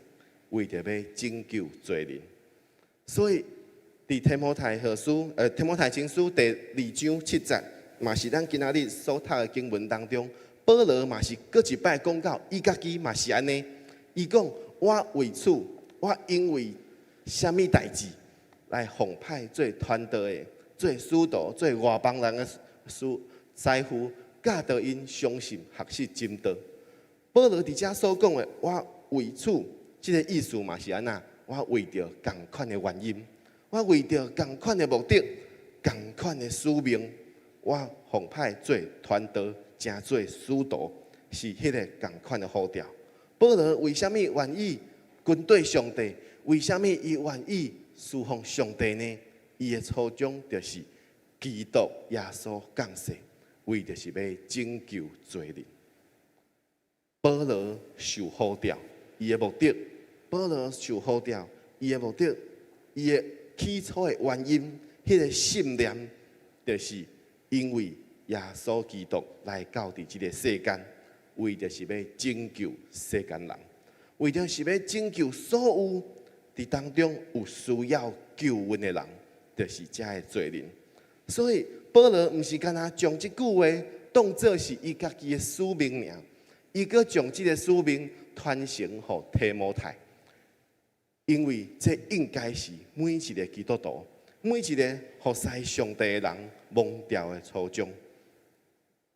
为着要拯救罪人。所以，伫提摩太前书第2章7节，嘛是咱今仔日所读的经文当中，保罗嘛是搁一摆讲到，伊家己嘛是安尼。伊讲：我为此，我因为什么代志来奉派做传道的、做使徒、做外邦人的师傅，教导因相信、学习真道。保罗伫遮所讲的，我为此，即个意思嘛是安那？我为着共款的原因，我为着共款的目的、共款的使命，我奉派做传道，正做使徒，是迄个共款的呼召。保罗为什么愿意跟对上帝？为什么伊愿意侍奉上帝呢？伊的初衷就是基督耶稣降世，为的是要拯救罪人。保罗受呼召，伊的目的；保罗受呼召，伊的目的，伊的起初的原因，迄个信念，就是因为耶稣基督来到伫即个世间，为的是要拯救世间人，为的是要拯救所有伫当中有需要救恩的人，就是遮的罪人。所以保罗毋是干那将即句话当作是伊家己的使命尔。伊阁将即个使命传承予提摩太，因为这应该是每一个基督徒、每一个服侍上帝的人蒙召的初衷。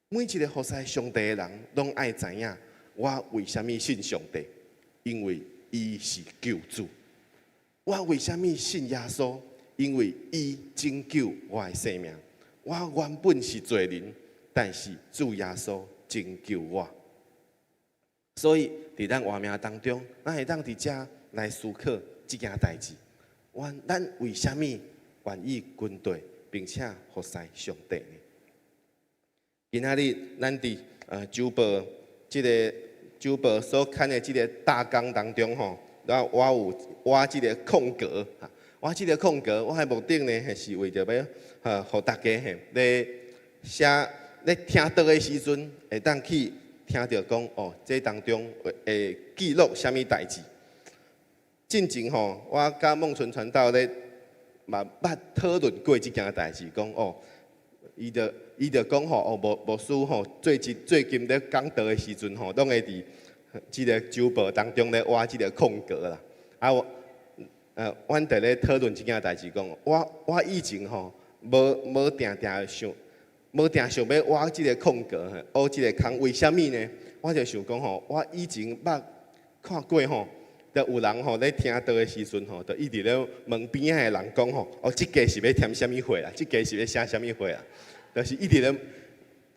每一个服侍上帝的人，拢爱知影我为什么信上帝，因为伊是救主。我为什么信耶稣？因为伊拯救我的生命。我原本是罪人，但是主耶稣拯救我。所以，伫咱活命当中，咱会当伫遮来思考即件代志。咱为什么愿意跟对，并且服侍上帝呢？今仔日咱伫周报即个周报所看的即个大纲当中吼，我即个空格哈，我即个空格，我的目的呢，是为着要互大家咧写咧听道的时阵，会当去。听到讲哦，这当中会记录什么代志？进前吼，我甲孟春传道咧嘛捌讨论过即件代志，讲哦，伊就讲吼哦，牧师吼最近咧讲道的时阵吼，拢会伫即个周报当中咧挖即个空格啦。啊，阮伫咧讨论即件代志，讲我以前吼无定想。无定想要挖即个空格，挖即个坑，为什么呢？我就想讲吼，我以前捌看过吼，就有人吼咧听道的时阵吼，就一直咧问边仔的人讲吼，哦，即家是要添什么货啦？即家是要写什么货啦？就是一直咧，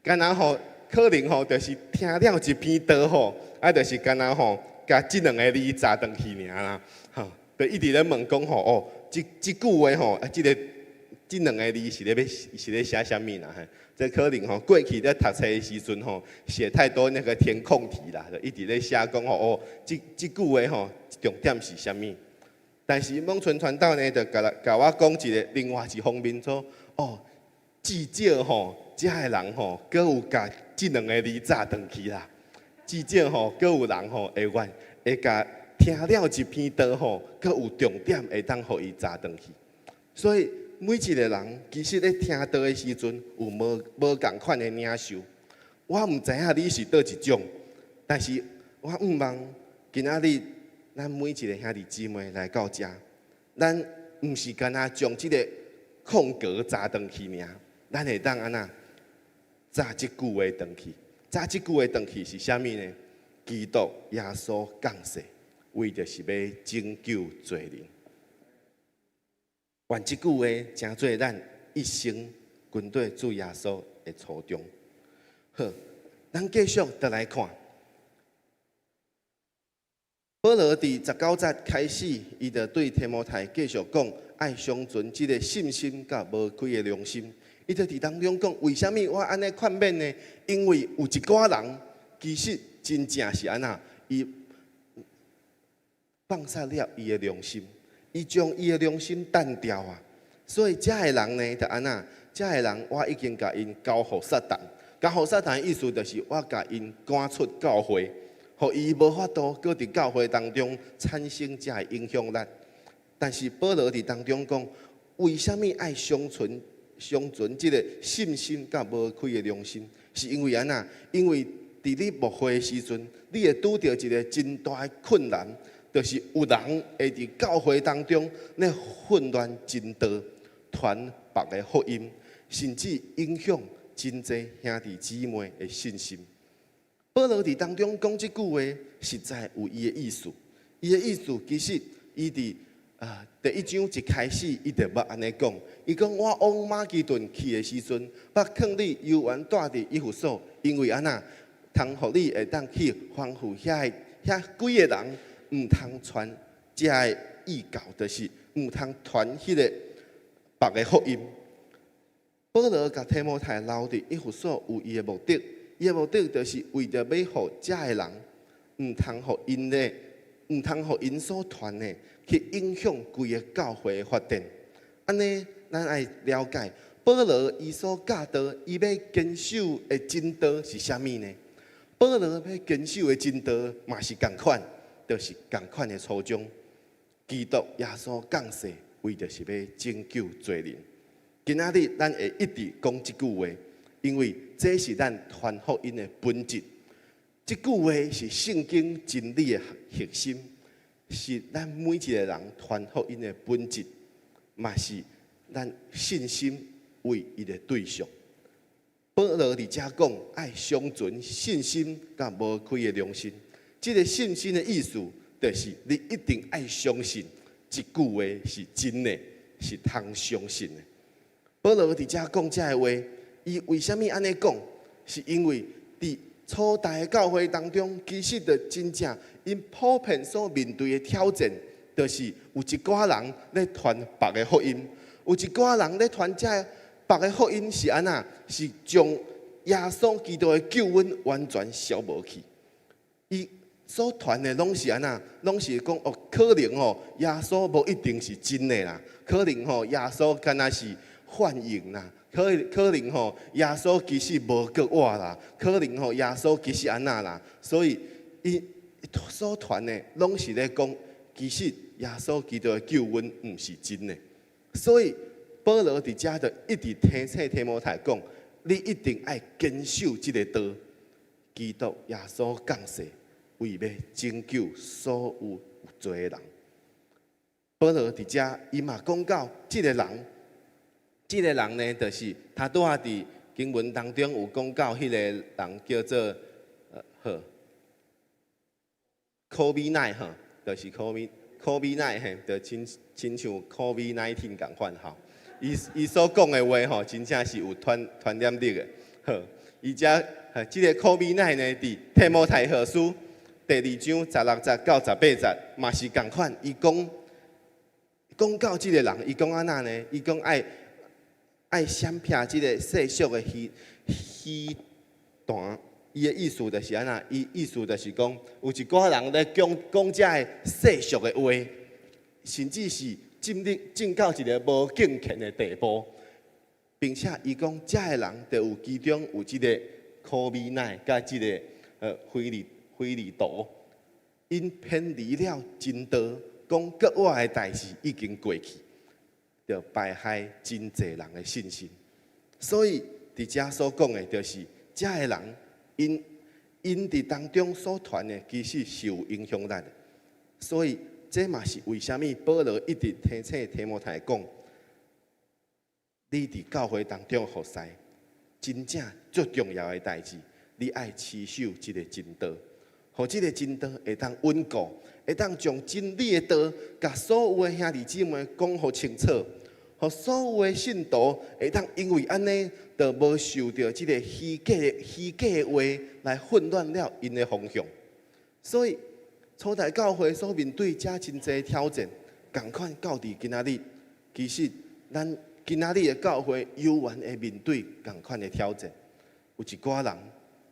干那吼，可能吼，就是听了一篇道吼，啊，就是干那吼，甲即两个字扎转去尔啦，吼，就一直咧问讲吼，哦，即句话吼，啊，即两个字是咧写什么啦？这可能吼，过去咧读册的时阵吼，写太多那个填空题啦，就一直咧写讲吼哦，即句话吼，重点是啥物？但是孟春传道呢，就甲我讲另外一方面说，哦，至少吼，遮个人吼，阁有甲即两个字扎转去啦。至少吼，阁有人吼会甲听了一篇道吼，阁有重点会当互伊扎转去。所以。每一个人其实咧听道的时阵，有无共款的领受。我毋知影你是倒一种，但是我毋望今仔日咱每一个兄弟姊妹来到遮，咱毋是干那将即个空格扎转去尔，咱会当安那扎即句话转去。扎即句话转去是啥物呢？基督耶稣降世，为着是要拯救罪人。愿即句话成做咱一生跟对主耶稣的初衷。好，咱继续再来看。保罗伫19节开始，伊就对提摩太继续讲，爱相存即个信心甲无亏的良心。伊就伫当中讲，为什么我安尼劝勉呢？因为有一寡人其实真正是安那，伊放下了伊的良心。伊将伊的良心淡掉啊，所以遮个人呢，就安那，遮个人我已经甲因交互撒旦，交互撒旦的意思就是我甲因赶出教会，互伊无法度搁伫教会当中产生遮个影响力。但是保罗伫当中讲，为什么爱相存伤存即个信心甲无开的良心，是因为安那？因为伫你牧会的时阵，你会拄着一个真大的困难，就是有人会伫教会当中咧混乱真道，传别个福音，甚至影响真济兄弟姊妹的信心。保罗伫当中讲即句话，实在有伊的意思。伊的意思其实伊伫第一章一开始，伊就捌安尼讲。伊讲我往马其顿去的时阵，捌劝你犹原住伫以弗所，因为安那，通互你会当去吩咐遐几个人，毋通传遮个异教，就是毋通传迄个别个福音。保罗甲提摩太留伫以弗所有伊的目的。伊的目的就是为着要互遮个人，毋通互因所传的去影响规个教会的发展。安尼，咱爱了解保罗伊所教导，伊要坚守的真道是啥物呢？保罗要坚守的真道嘛是共款，就是共款的初衷。基督耶稣降世，为着是要拯救罪人。今仔日咱会一直讲即句话。因为这是咱传福音的本质，这句话是圣经真理的核心，是咱每一个人传福音的本质，嘛是咱信心唯一的对象。保罗伫遮讲，爱相存信心甲无开的良心。这个信心的意思，就是你一定爱相信，这句话是真的，是通相信的。保罗伫遮讲这个话。伊为什么安尼讲？是因为伫初代的教会当中，其实就真正因普遍所面对的挑战，就是有一寡人咧传别个福音，有一寡人咧传这别个福音是安那？是将耶稣基督的救恩完全消无去。伊所传的拢是安那？拢是讲哦，可能哦，耶稣无一定是真的啦，可能哦，耶稣敢若是幻影啦。可能吼，耶稣其实无国活啦，可能吼，耶稣其实安那啦，所以伊所传的拢是咧讲，其实耶稣基督的救恩毋是真的。所以保罗伫遮就一直提醒提摩太讲，你一定爱坚守即个道，基督耶稣降世，为要拯救所有有罪的人。保罗伫遮伊嘛讲到即个人。这个人呢，就是他拄下伫经文当中有讲到，迄个人叫做COVID-19 吼，就是 COVID-19 嘿，就亲像 COVID-19 共款吼。伊所讲的话吼，真正是有传染力的。好，伊遮即个 COVID-19 呢，伫提摩太后书第2章16节到18节，嘛是共款。伊讲到即个人，伊讲安那呢？伊讲爱闪避即个世俗的虚谈，伊的意思就是安那？伊意思就是讲，有一寡人咧讲遮个世俗的话，甚至是进到一个无敬虔的地步，并且伊讲遮个人就有其中有即个 COVID-19 甲即个菲利毒，因偏离了真道，讲国外的代志已经过去。就败害真济人的信心，所以伫遮所讲的，就是遮个人因伫当中所传的，其实是有影响力的。所以这嘛是为什么保罗一直提醒提摩太讲，你伫教会当中服侍，真正最重要的代志，你爱持守即个真道，互即个真道会当稳固，会当将真理的道，甲所有的兄弟姊妹讲互清楚。互所有的信徒会当因为安尼，就无受到即个虚假的话来混乱了因的方向。所以初代教会所面对遮真济挑战，共款到伫今仔日，其实咱今仔日的教会犹原会面对共款的挑战。有一寡人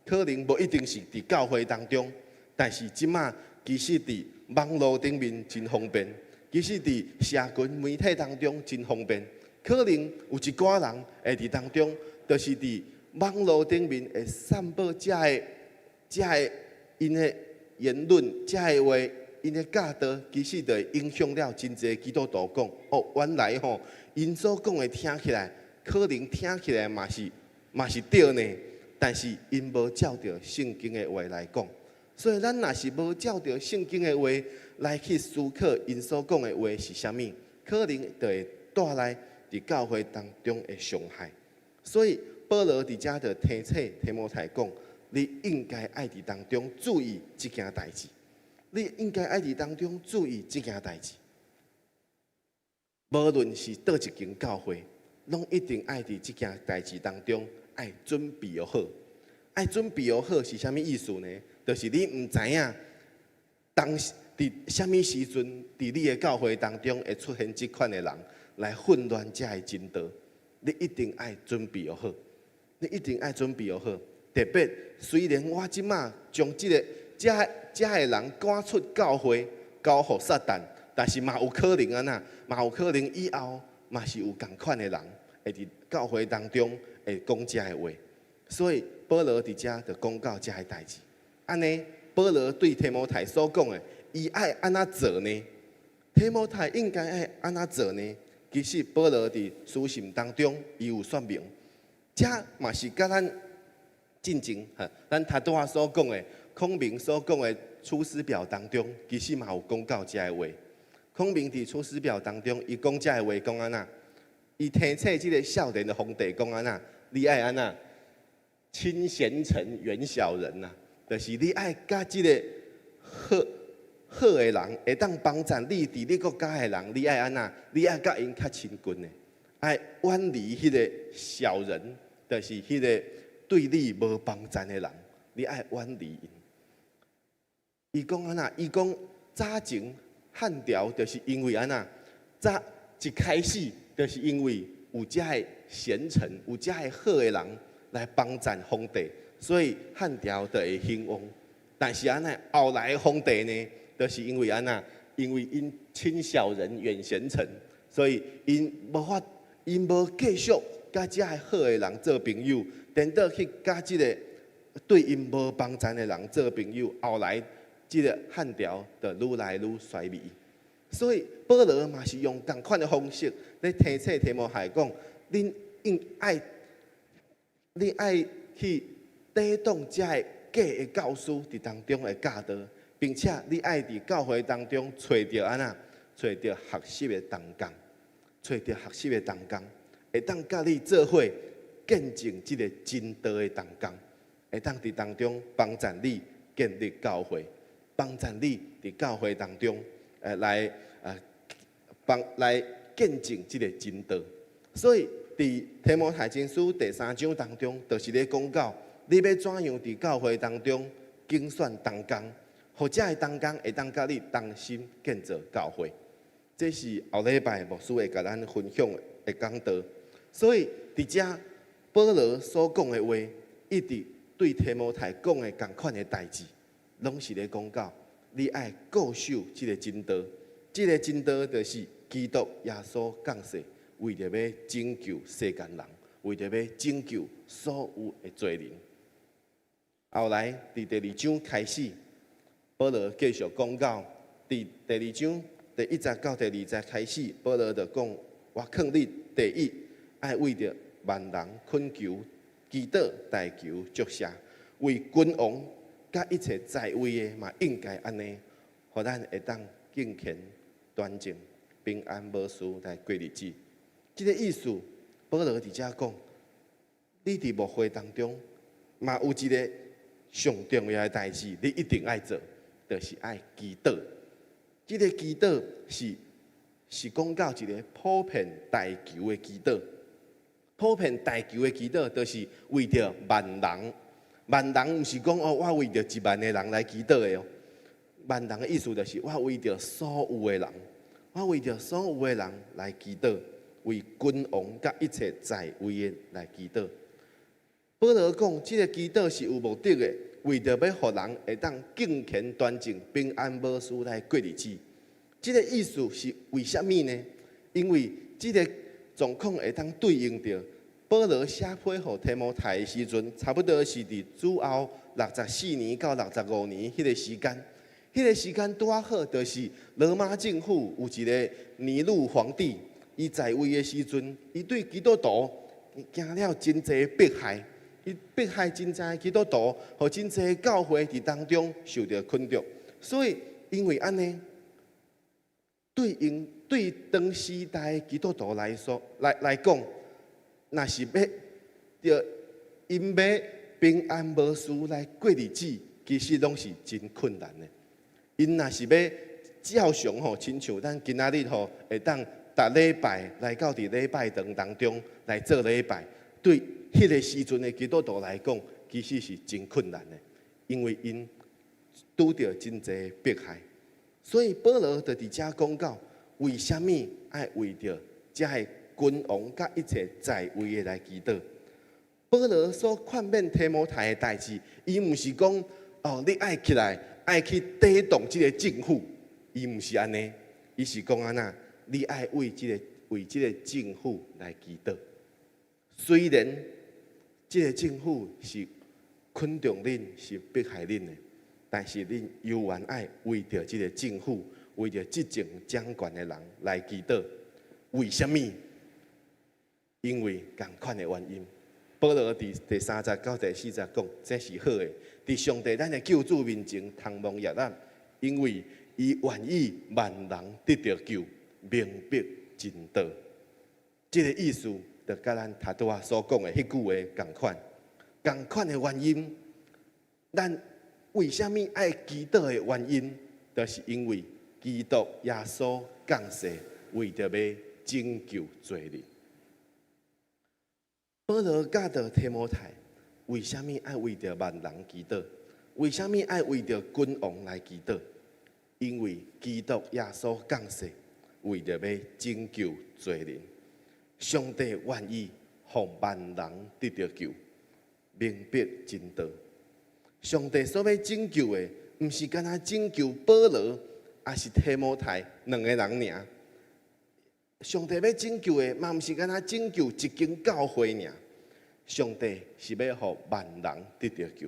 可能无一定是伫教会当中，但是即马其实伫网络顶面真方便。其实伫社群媒体当中真方便，可能有一寡人会伫当中，就是伫网络顶面会散播遮个因的言论，遮个话，因的教导，其实就影响了真侪基督徒讲，哦，原来吼，因所讲的听起来可能听起来嘛是对呢，但是因无照着圣经的话来讲，所以咱若是无照着圣经的话来去思考因所讲的话是啥物，可能就会带来伫教会当中的伤害。所以保罗伫遮就提醒提摩太讲，你应该爱伫当中注意即件代志，你应该爱伫当中注意即件代志。无论是倒一间教会，拢一定爱伫即件代志当中爱准备好。爱准备好是啥物意思呢？就是你毋知影当时伫啥物时阵，伫你的教会当中会出现即款的人来混乱遮的真道。你一定爱准备好，你一定爱准备好。特别虽然我即马将遮的人赶出教会，交互撒旦，但是嘛有可能啊呐，嘛有可能以后嘛是有共款的人会伫教会当中会讲遮的话。所以保罗伫遮就讲到遮的代志。安尼，保罗对提摩太所讲的，伊爱安怎做呢？提摩太应该爱安怎做呢？其实保罗伫书信当中，伊有说明，这嘛是甲咱进前咱头拄仔所讲的孔明所讲的《出师表》当中，其实嘛有讲到这个话。孔明伫《出师表》当中，伊讲这个话讲安那，伊提醒即个少年的皇帝讲安那，你爱安那亲贤臣，远小人呐，就是你爱甲即个好的人，会当帮助你伫你国家的人，你爱安那？你爱甲因较亲近的，爱远离迄个小人，就是迄个对你无帮助的人，你爱远离因。伊讲安那？伊讲早前汉朝，就是因为安那？早一开始，就是因为有遮的贤臣，有遮的好的人来帮助皇帝，所以汉朝就会兴旺。但是安那后来的皇帝呢？就是因为安那，因为因亲小人远贤臣，所以因无继续甲遮个好的人做朋友，颠倒去甲即个对因无帮助的人做朋友。后来即个汉朝就愈来愈衰微。所以保罗嘛是用同款的方式来提醒提摩太讲，你爱去抵挡遮个假的教师伫当中的教导。并且你爱伫教会当中找到安那，找到学习的同工，找到学习的同工，会当甲你做伙见证即个真道的同工，会当伫当中帮助你建立教会，帮助你伫教会当中来见证即个真道。所以伫提摩太前书第3章当中，就是咧讲到你要怎样伫教会当中竞选同工。或者的同工会当甲你同心建造教会，这是后礼拜牧师会甲咱分享的讲道。所以伫遮保罗所讲的话，一直对提摩太讲的同款的代志，拢是咧讲到你爱固守即个真道。即个真道就是基督耶稣降世，为着要拯救世间人，为着要拯救所有的罪人。后来伫第2章开始。保罗继续讲到，伫第2章第1节到第2节开始，保罗就讲：我劝你第一，爱为着万人恳求、祈祷、代求、祝谢，为君王甲一切在位的嘛，应该安尼，互咱会当敬虔、端正、平安无事来过日子。即个意思，保罗伫遮讲，你伫牧会当中嘛有一个上重要的代志，你一定爱做。就是爱祈祷，这个祈祷是讲到一个普遍大求的祈祷。普遍大求的祈祷，就是为着万人。万人毋是讲哦，我为着1万个人来祈祷的哦。万人的意思就是我为着所有的人，我为着所有的人来祈祷，为君王甲一切在位的来祈祷。保罗讲，这个祈祷是有目的的。为着要互人会当敬虔端正、平安无事来过日子，这个意思是为什么呢？因为这个状况会当对应着保罗写批予提摩太的时阵，差不多是伫主后64年到65年迄个时间。迄个时间拄好，就是罗马政府有一个尼禄皇帝，伊在位的时阵，伊对基督徒惊了真侪迫害，伊迫害真侪基督徒，和真侪教会伫当中受到困住。所以因为安尼，对当时代基督徒来讲，若是要因要平安无事来过日子，其实拢是真困难的。因若是要照常吼，亲像咱今仔日吼，会当逐礼拜来到伫礼拜堂当中来做礼拜，对迄个时阵的基督徒来讲，其实是真困难的，因为因拄着真侪迫害。所以保罗就伫遮讲到，为虾米爱为着遮个君王甲一切在位的来祈祷？保罗所劝勉提摩太的代志，伊毋是讲哦，你爱起来，爱去抵挡即个政府，伊毋是安尼，伊是讲安那，你爱为即个政府来祈祷。虽然即个政府是困住恁，是迫害恁的，但是恁犹原爱为着即个政府，为着执政掌权的人来祈祷。为什么？因为同款的原因。保罗伫第30到第40讲，这是好的，伫上帝咱的救主面前通蒙悦纳，因为伊愿意万人得到救，明白真道。这个意思就甲咱头拄仔所讲的迄句话同款的原因。咱为什么爱祈祷的原因，就是因为基督耶稣降世，为着要拯救罪人。保罗教导提摩太，为什么爱为着万人祈祷？为什么爱为着君王来祈祷？因为基督耶稣降世，为着要拯救罪人。上帝愿意让万人得到救，明白真道。上帝所要拯救的，毋是干那拯救保罗，也是提摩太两个人尔。上帝要拯救的，嘛毋是干那拯救一间教会尔。上帝是要让万人得到救，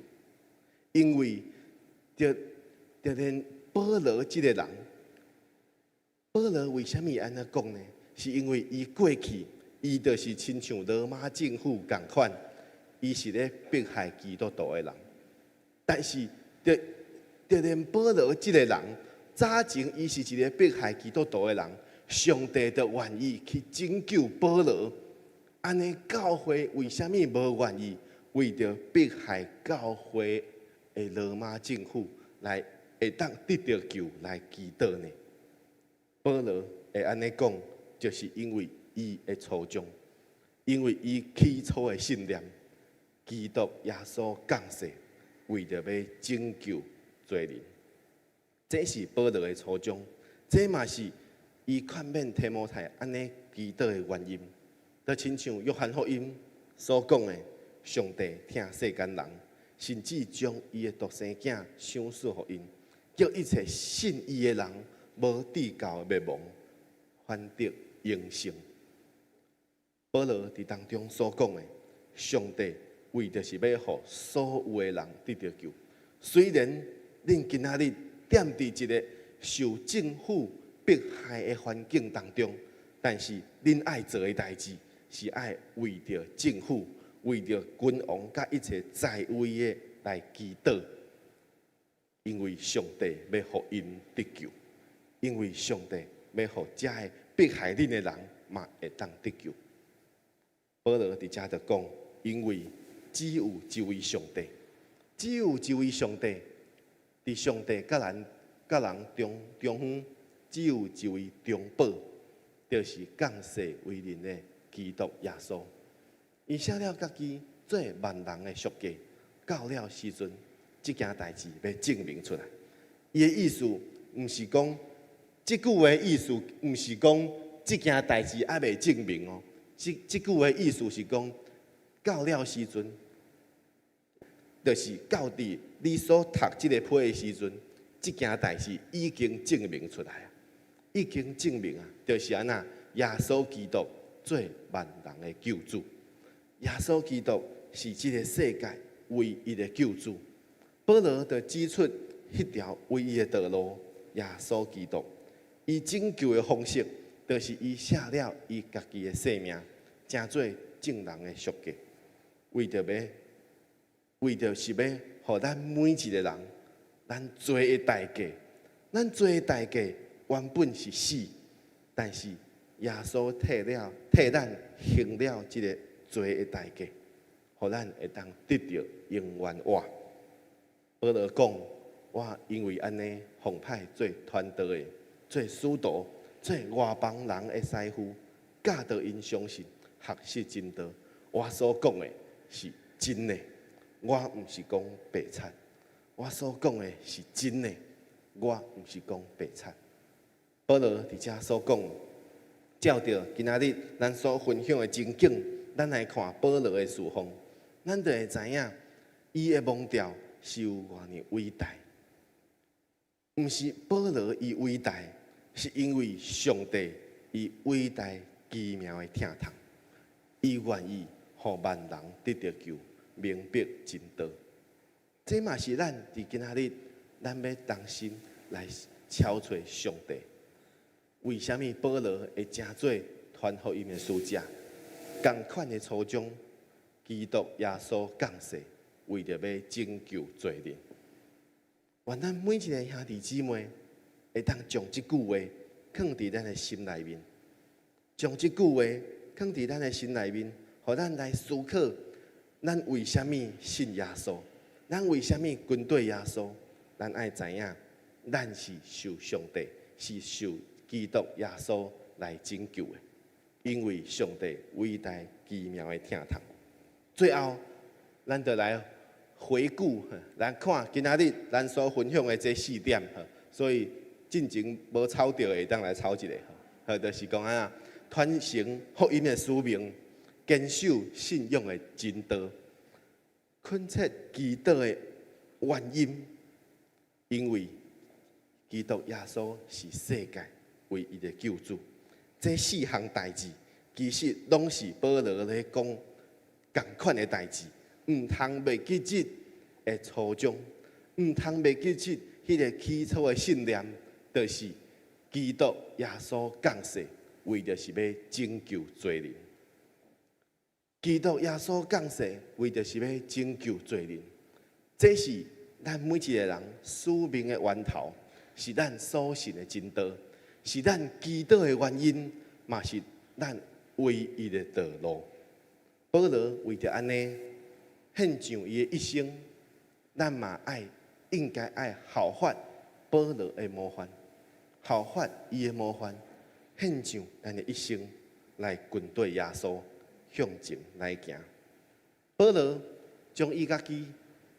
因为就连保罗这个人，保罗为什么安尼讲呢？是因为伊过去，伊就是亲像罗马政府共款，伊是咧迫害基督徒的人。但是，就连保罗这个人，早前伊是一个迫害基督徒的人，上帝就愿意去拯救保罗。安尼教会为什么无愿意为着迫害教会的罗马政府来会当得到救来祈祷呢？保罗会安尼讲，就是因为伊的初衷，因为伊起初的信念，基督耶稣降世，为着要拯救罪人，这是保罗的初衷，这嘛是伊劝勉提摩太安尼祈祷的原因。就亲像约翰福音所讲的，上帝疼世间人，甚至将伊的独生子赏赐予因，叫一切信伊的人无地教灭亡，反得永生。保罗伫当中所讲的，上帝为的是要互所有的人得到救。虽然恁今仔日踮伫一个受政府迫害的环境当中，但是恁爱做的代志，是爱为着政府、为着君王甲一切在位的来祈祷，因为上帝要互因得救，因为上帝要互遮个迫害恁的人嘛会当得救。保罗伫遮就讲，因为只有一位上帝，只有一位上帝，伫上帝甲人中央，只有一位中保，就是降世为人的基督耶稣。伊写了家己做万人的赎价，到了时阵，这件代志要证明出来。伊的意思毋是讲，这句话的意思毋是讲这件代志还未证明哦。这句话的意思是讲，到了时阵，就是到伫你所读这个批的时阵，这件代志已经证明出来啊，已经证明啊，就是安那耶稣基督做万人的救主。耶稣基督是这个世界唯一的救主。保罗就指出迄条唯一的道路，耶稣基督。伊拯救的方式，就是伊写了伊家己的性命，成做正人的赎价，为着是要互咱每一个人，咱罪的代价，咱罪的代价原本是死，但是耶稣替咱行了这个罪的代价，互咱会当得到永远活。保罗讲，我因为安尼奉派做传道的，做使徒，做外邦人的师傅，教导因相信，学习真道。我所讲的是真的，我毋是讲白贼。我所讲的是真的，我毋是讲白贼。保罗伫遮所讲，照着今仔日咱所分享的情景，咱来看保罗的事奉，咱就会知影，伊的蒙调是有偌尼伟大。毋是保罗伊伟大，是因为上帝伊伟大奇妙的疼痛，伊愿意互万人得到救，明白真道。这嘛是咱伫今仔日，咱要当心来敲找上帝。为什么保罗会真做传福音的使者？同款的初衷，基督耶稣降世，为着要拯救罪人。愿咱每一个兄弟姊妹会当将这句话放伫咱的心内面，将这句话放伫咱的心内面，互咱来思考：咱为什么信耶稣？咱为什么跟对耶稣？咱爱知影，咱是受上帝，是受基督耶稣来拯救的，因为上帝伟大奇妙的疼痛。最后，咱就来回顾，咱看今仔日咱所分享的这4点，所以进前无抄到的，会当来抄一个，就是讲啊，传承福音的使命，坚守信仰的真道，恳切基督的原因，因为基督耶稣是世界唯一的救主。这4项代志，其实拢是保罗咧讲同款的代志，毋通袂记这的初衷，毋通袂记这迄个起初的信念，就是基督耶稣降世，为着是要拯救罪人。基督耶稣降世，为着是要拯救罪人。这是咱每一个人使命的源头，是咱所信的真道，是咱基督的原因，嘛是咱唯一的道路。保罗为着安尼，献上伊的一生，咱嘛应该爱效法保罗的模范，效法伊的模范，献上咱的一生来跟对耶稣向前来行。保罗将伊家己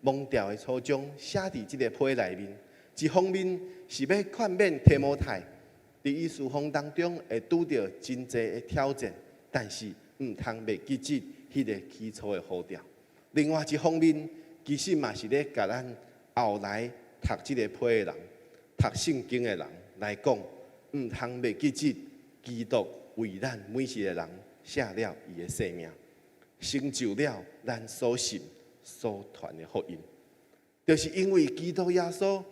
蒙调的初衷写伫这个批内面，一方面是要劝勉提摩太，伫伊事奉当中会拄到真济的挑战，但是毋通袂记住迄个起初的呼召。另外一方面，其实嘛是咧甲咱后来读这个批的人、读圣经的人来讲，毋通袂记住基督为咱每一个人写了伊的生命，成就了咱所信所传的福音。就是因为基督耶稣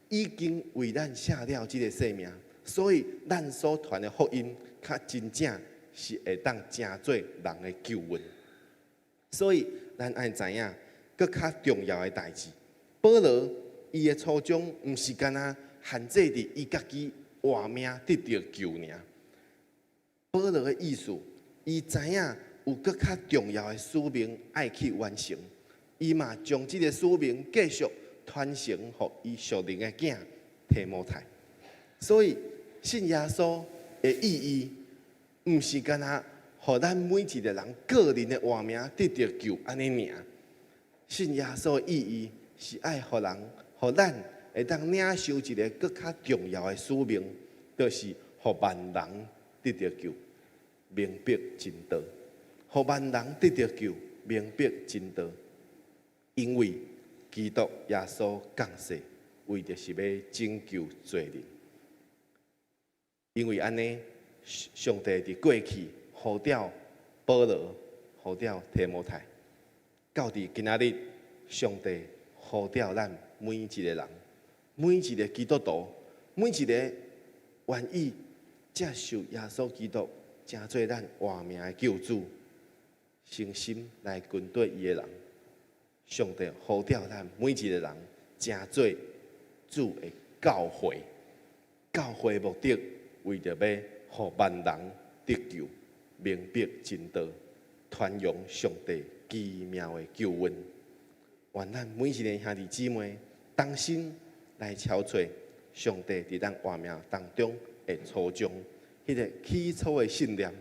已经为咱写了这个生命，所以咱所传的福音，较真正是会当成做人的救恩。所以咱爱知影，搁较重要的代志，保罗伊的初衷，毋是干那限制伫伊家己活命得到救尔。保罗的意思，伊知影有搁较重要的使命爱去完成，伊嘛将这个使命继续传承予伊属灵的囝提摩太。所以信耶稣的意义，毋是干那互咱每一个人个人的活命得到救安尼尔。信耶稣的意义是爱互咱会当领受一个搁较重要的使命，就是互万人得到救，明白真道。互万人得到救，明白真道。因为基督耶稣降世，为着是要拯救罪人。因为安尼，上帝伫过去呼召保罗，呼召提摩太，到伫今仔日，上帝呼召咱每一个人，每一个基督徒，每一个愿意接受耶稣基督真做咱活命的救主，诚心来跟对伊的人。上帝呼召咱每一个人，真做主的教会。教会的目的，为着要互万人得救，明白真道，传扬上帝奇妙的救恩。愿咱每一个兄弟姊妹，同心来敲找上帝伫咱活命当中的初衷，迄个起初的信念，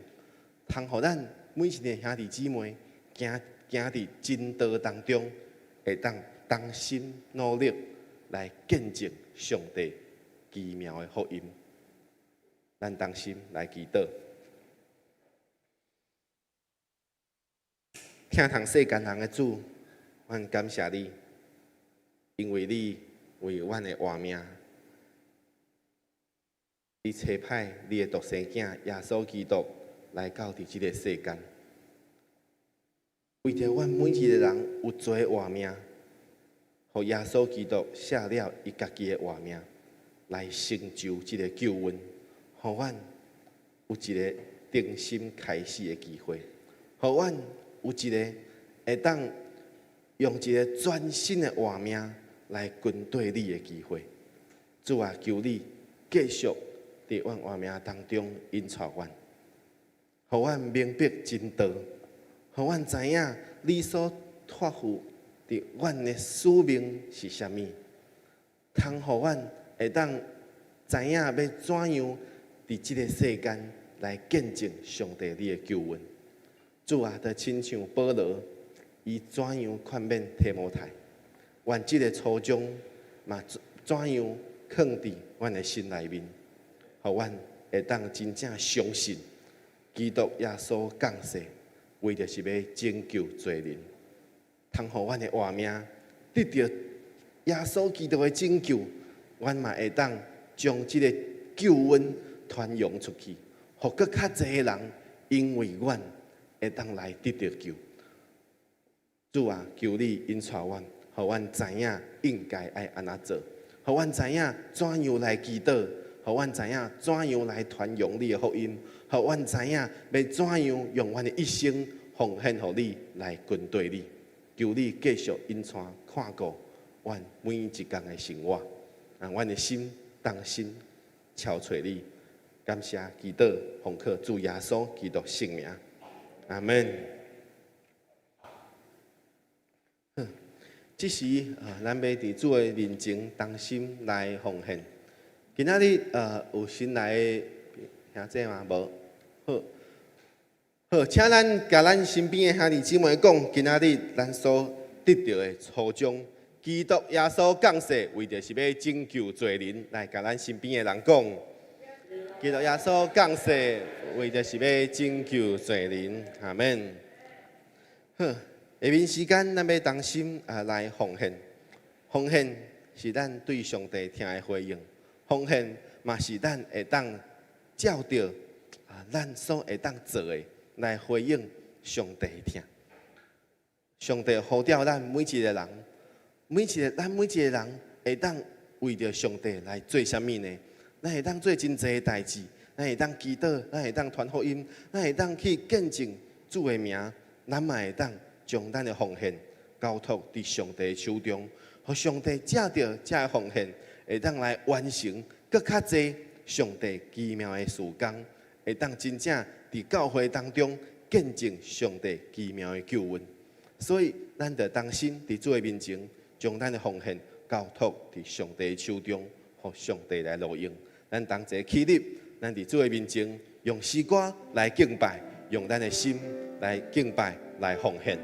通互咱每一个兄弟姊妹行伫真道当中，会当同心努力来见证上帝奇妙的福音。咱同心来祈祷，听从世间人的主，阮感谢你，因为你为阮的活命，你差派你的独生囝耶稣基督来到伫即个世间，为着阮每一个人有罪的活命，互耶稣基督写了伊家己的活命，来成就即个救恩，互阮有一个重新开始的机会，互阮有一个会当用一个全新的活命来跟对你的机会。主啊，求你继续伫阮活命当中引导阮，互阮明白真道，互阮知影你所托付伫阮的使命是啥物，通互阮会当知影要怎样伫即个世间来见证上帝你的救恩。主啊，就亲像保罗，伊怎样劝勉提摩太，愿即个初衷嘛怎样放伫阮的心内面，互阮会当真正相信基督耶稣降世，为着是要拯救罪人，通互阮的活命得到耶稣基督的拯救，阮嘛会当将即个救恩传扬出去，互搁较侪的人因为阮会当来得到救。主啊，求你引导阮，互阮知影应该爱安怎做，互阮知影怎样来祈祷，互阮知影怎样来传扬你的福音，互阮知影要怎样用阮的一生奉献互你来跟对你。求你继续引带看顾阮每一天的生活，让阮的心当心敲找你。感谢祈祷，奉靠主耶稣基督圣名，阿门。这时咱要伫主的面前当心来奉献。今仔日有新来的兄弟吗？无？好，请咱甲咱身边的兄弟姊妹讲，今仔日咱所得到的初衷。基督耶稣降世，为着是要拯救罪人。来，甲咱身边的人讲，基督耶稣降世，为着是要拯救罪人。阿门。好，下面时间咱要当心来奉献。奉献是咱对上帝听的回应，奉献嘛是咱会当照着咱所会当做的来回应上帝听。上帝呼召咱每一个人，咱每一个人会当为着上帝来做啥物呢？咱会当做真济的代志，咱会当祈祷，咱会当传福音，咱会当去见证主的名，咱嘛会当将咱的奉献交托伫上帝的手中，互上帝借着这个奉献，会当来完成搁较济上帝奇妙的事工，会当真正伫教会当中见证上帝奇妙的救恩。所以，咱着当心伫主的面前，将咱的奉献交托伫上帝的手中，互上帝来录用。咱同齐起立，咱伫主的面前，用诗歌来敬拜，用咱的心来敬拜，来奉献。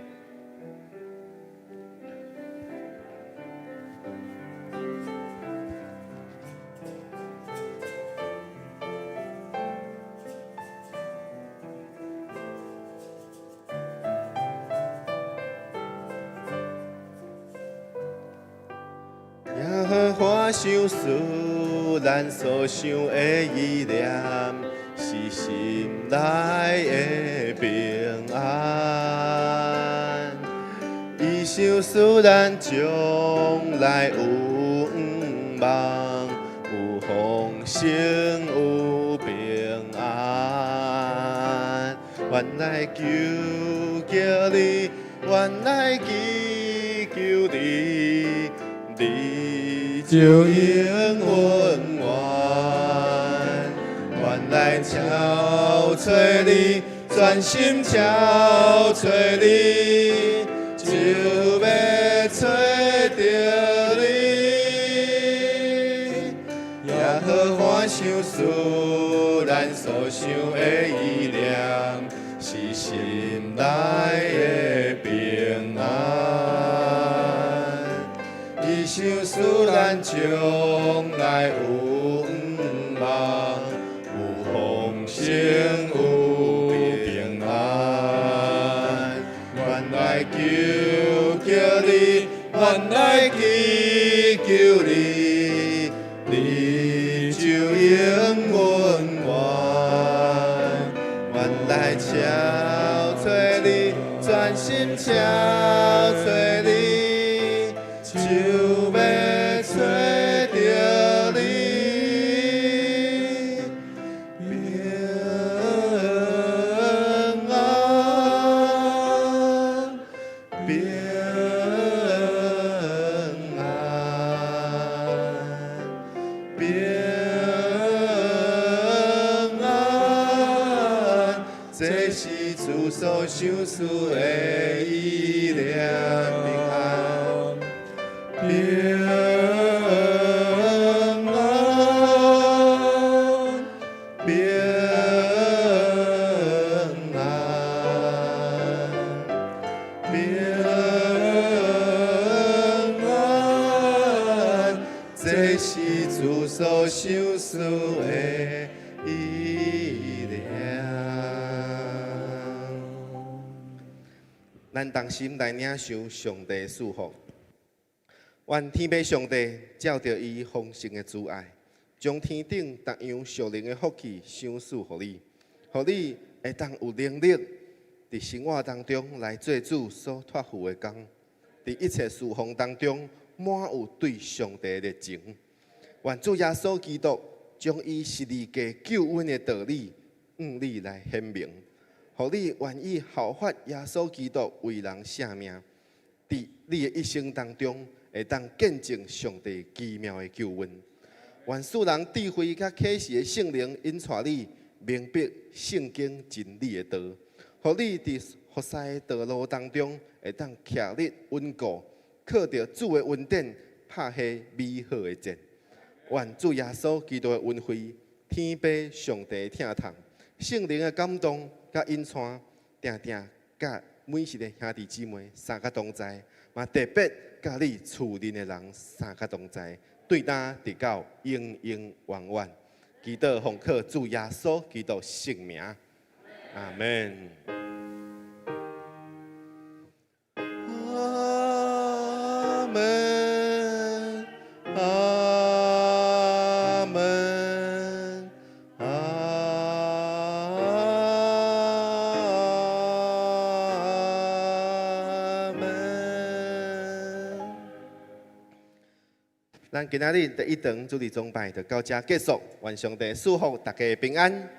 耶和华想思咱所想的意念，是心内的平安。伊想思咱将来有望，有丰盛有平安。原来求叫你，原来祈求你，你就应允我。原来憔悴你，专心憔悴你，就要找到你。耶和华想思咱所想的意念，是心内的平安。伊想使咱将来有望，有丰盛有平安。原来求叫你，原来祈求你，你就应允我。原来憔悴你，专心憔悴你，就要找到你。平安，平安，平安，这是主所想思的意念。平安，平安，平安，平安，这是主所想思的意念。咱同心来领受上帝的祝福。愿天父上帝照着伊丰盛的慈爱，将天顶各样属灵的福气赏赐予你，予你会当有能力伫生活当中来做主所托付的工，伫一切事奉当中满有对上帝的热情。愿主耶稣基督将伊十字架救恩的道理向你来显明，予你愿意效法耶稣基督为人舍命，伫你的一生当中会当见证上帝奇妙的救恩。愿世人智慧甲启示的圣灵引带你明白圣经真理的道，予你伫服侍的道路当中会当徛立稳固，靠着主的恩典拍下美好的战。愿主耶稣基督的恩惠、天父上帝的疼痛、圣灵的感动甲引带，定定甲每一个兄弟姊妹三甲同在，嘛特别甲你厝邻的人三甲同在，对咱直到永永远远。祈祷奉靠主耶稣基督圣名，阿门。阿门，阿门，阿门。咱今仔日第一堂主日崇拜就到这结束，愿上帝祝福大家平安。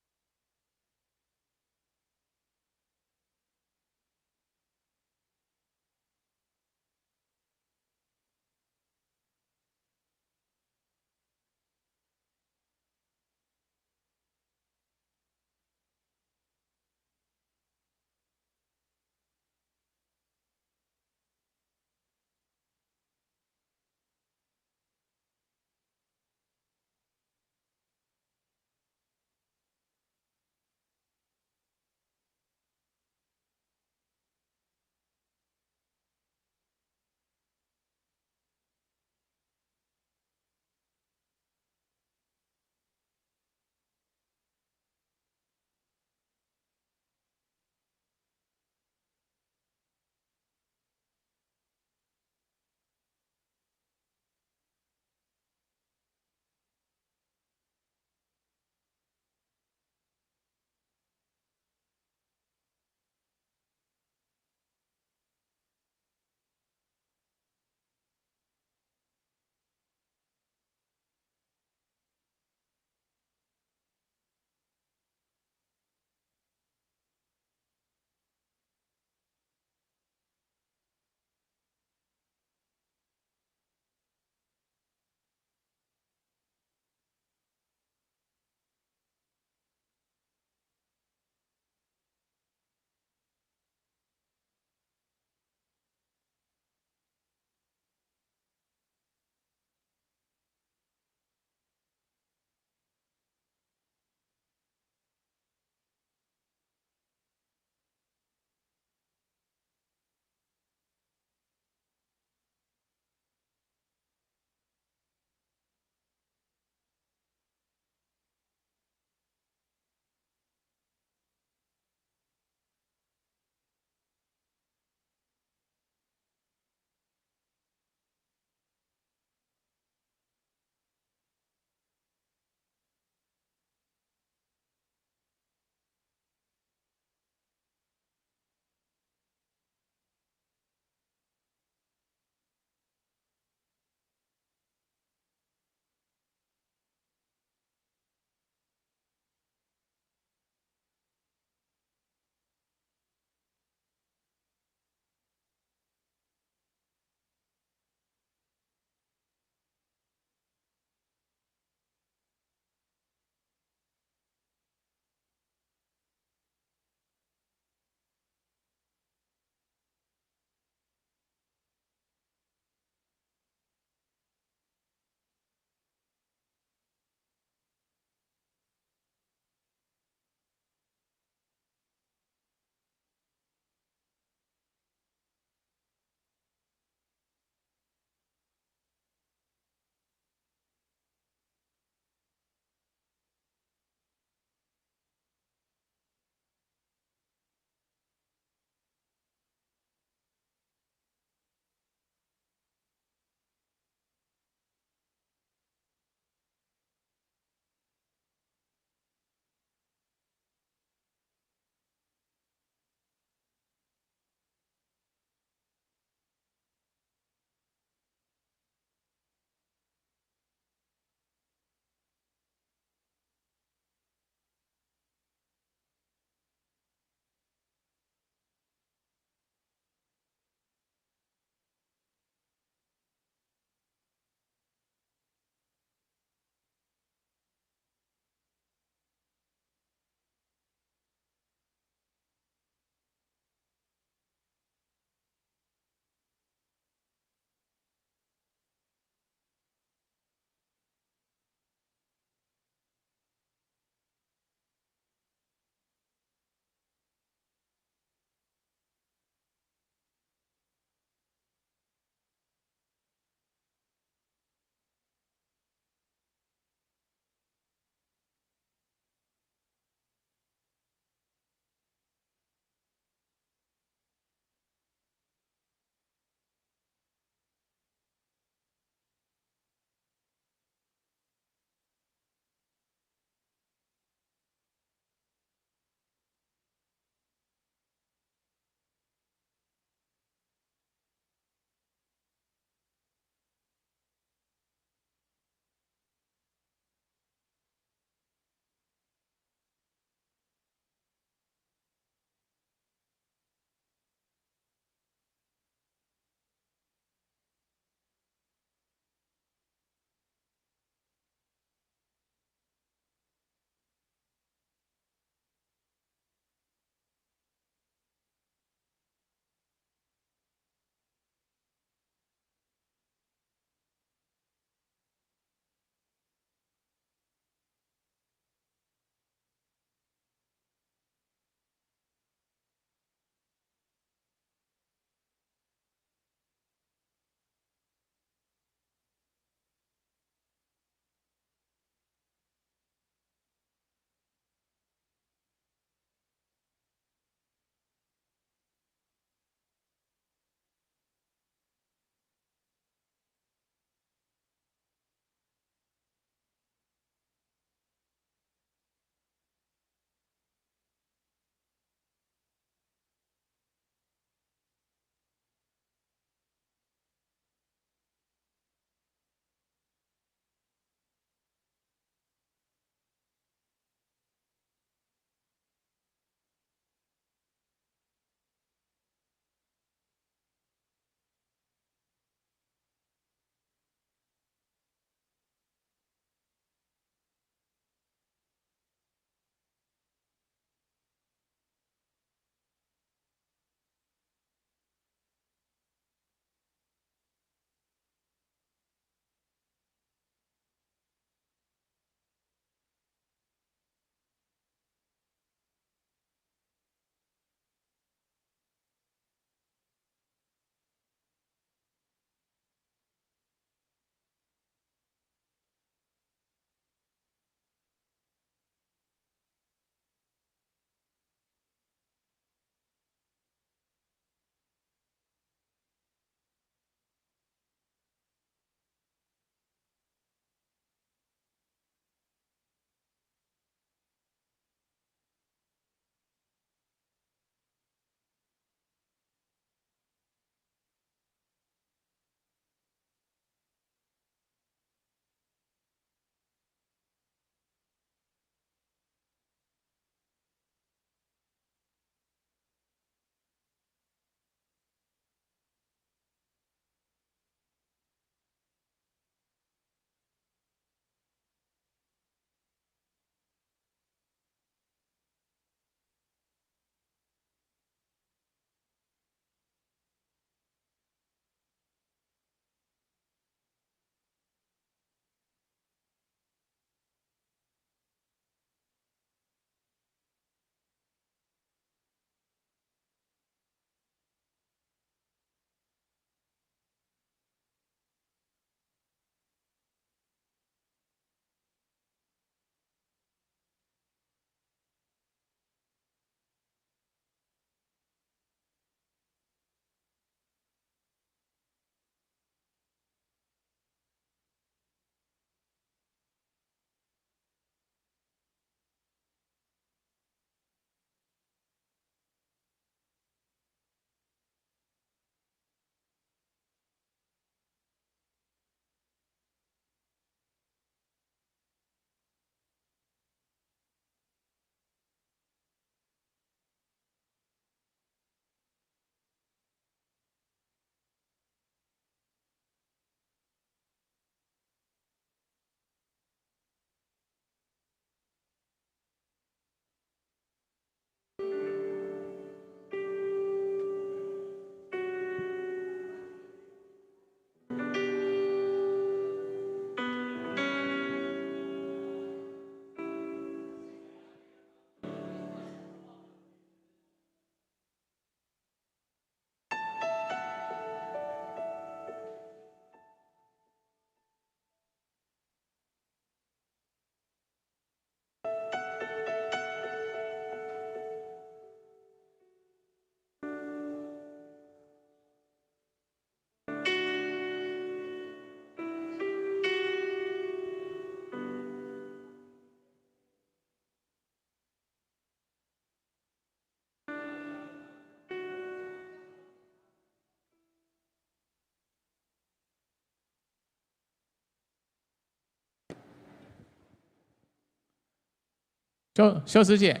就秀慈姐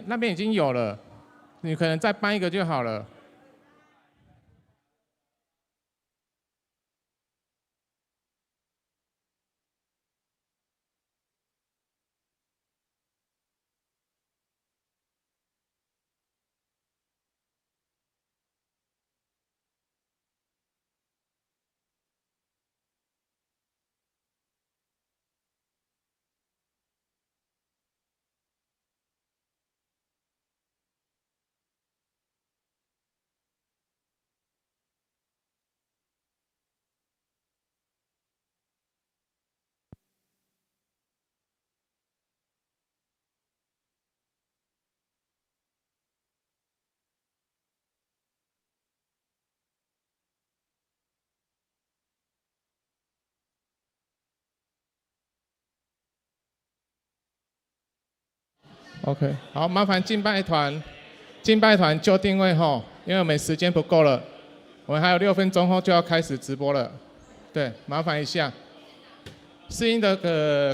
那边已经有了，你可能再搬一个就好了。OK， 好，麻烦敬拜团就定位吼，因为我们时间不够了，我们还有6分钟后就要开始直播了。对，麻烦一下，试音的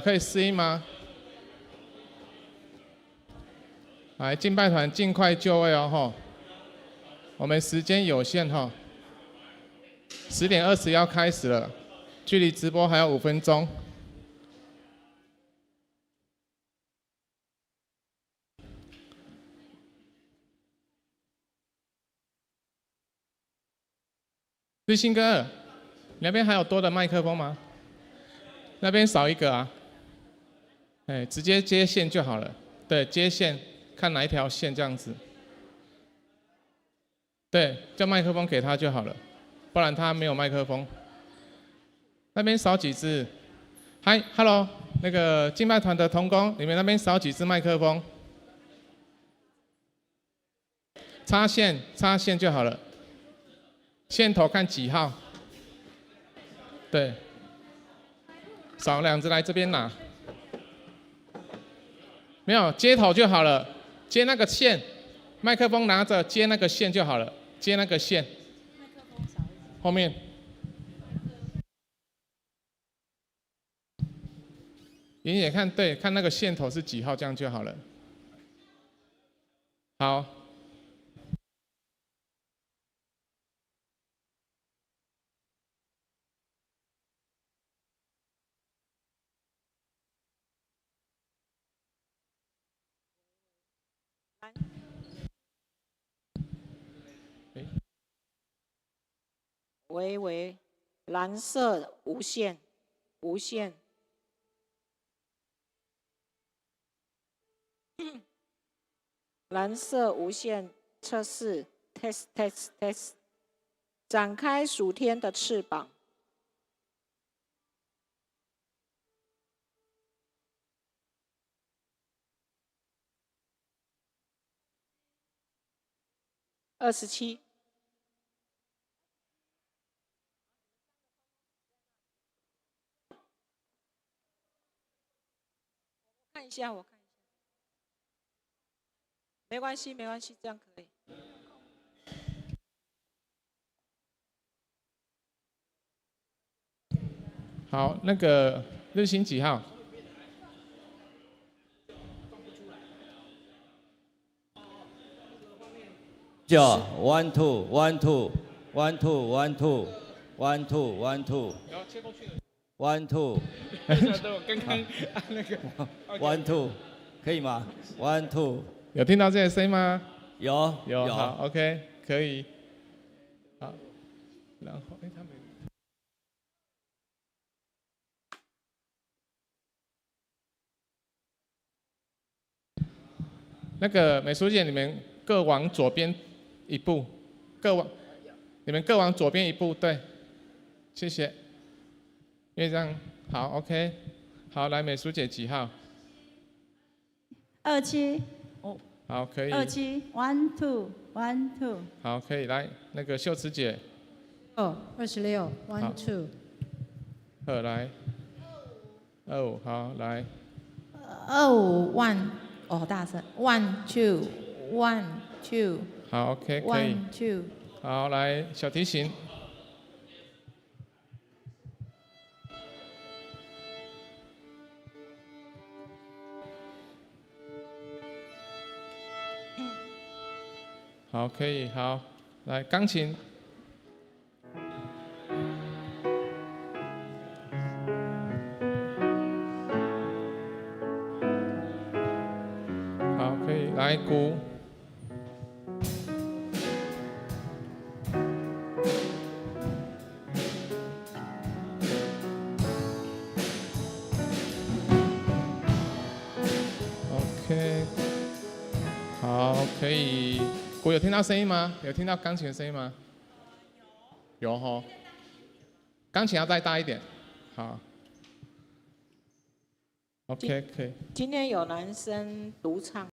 可以试音吗？来，敬拜团尽快就位哦吼，我们时间有限吼，10点20要开始了，距离直播还有5分钟。日新哥，你那边还有多的麦克风吗？那边少一个啊。哎，直接接线就好了。对，接线，看哪一条线这样子。对，叫麦克风给他就好了，不然他没有麦克风。那边少几支？嗨 ，Hello， 那个敬拜团的同工，你们那边少几支麦克风？插线就好了。线头看几号？对，少2只来这边拿。没有，接头就好了，接那个线，麦克风拿着接那个线就好了，接那个线。后面。莹姐看对，看那个线头是几号，这样就好了。好。喂，蓝色无线，蓝色无线测试 ，test， 展开属天的翅膀。27。看一下，没关系，这样可以。好，那个日新几号？就 1 2 1 2 1 2 1 2 1 2 1 2。1 2。刚刚那个。1 2，可以吗？1 2。有听到这些声音吗？有。好 ，OK， 可以。好，然后他们。那个美术姐，你们各往左边一步，你们各往左边一步，对，谢谢。因为这样好 ，OK， 好，来美术姐几号？27。好，可以。27 1 2 1 2。好，可以来那个秀慈姐。26 1 2。2来。25好来。25 1。好大声 ！1 2 1 2。好 ，OK， 可以。1 2。好，来小提琴。好，可以，好，来钢琴。好，可以，来鼓。OK， 好，可以。鼓有听到声音吗？有听到钢琴的声音吗？有吼。钢琴要再大一点。好。OK， 可以。今天有男生独唱。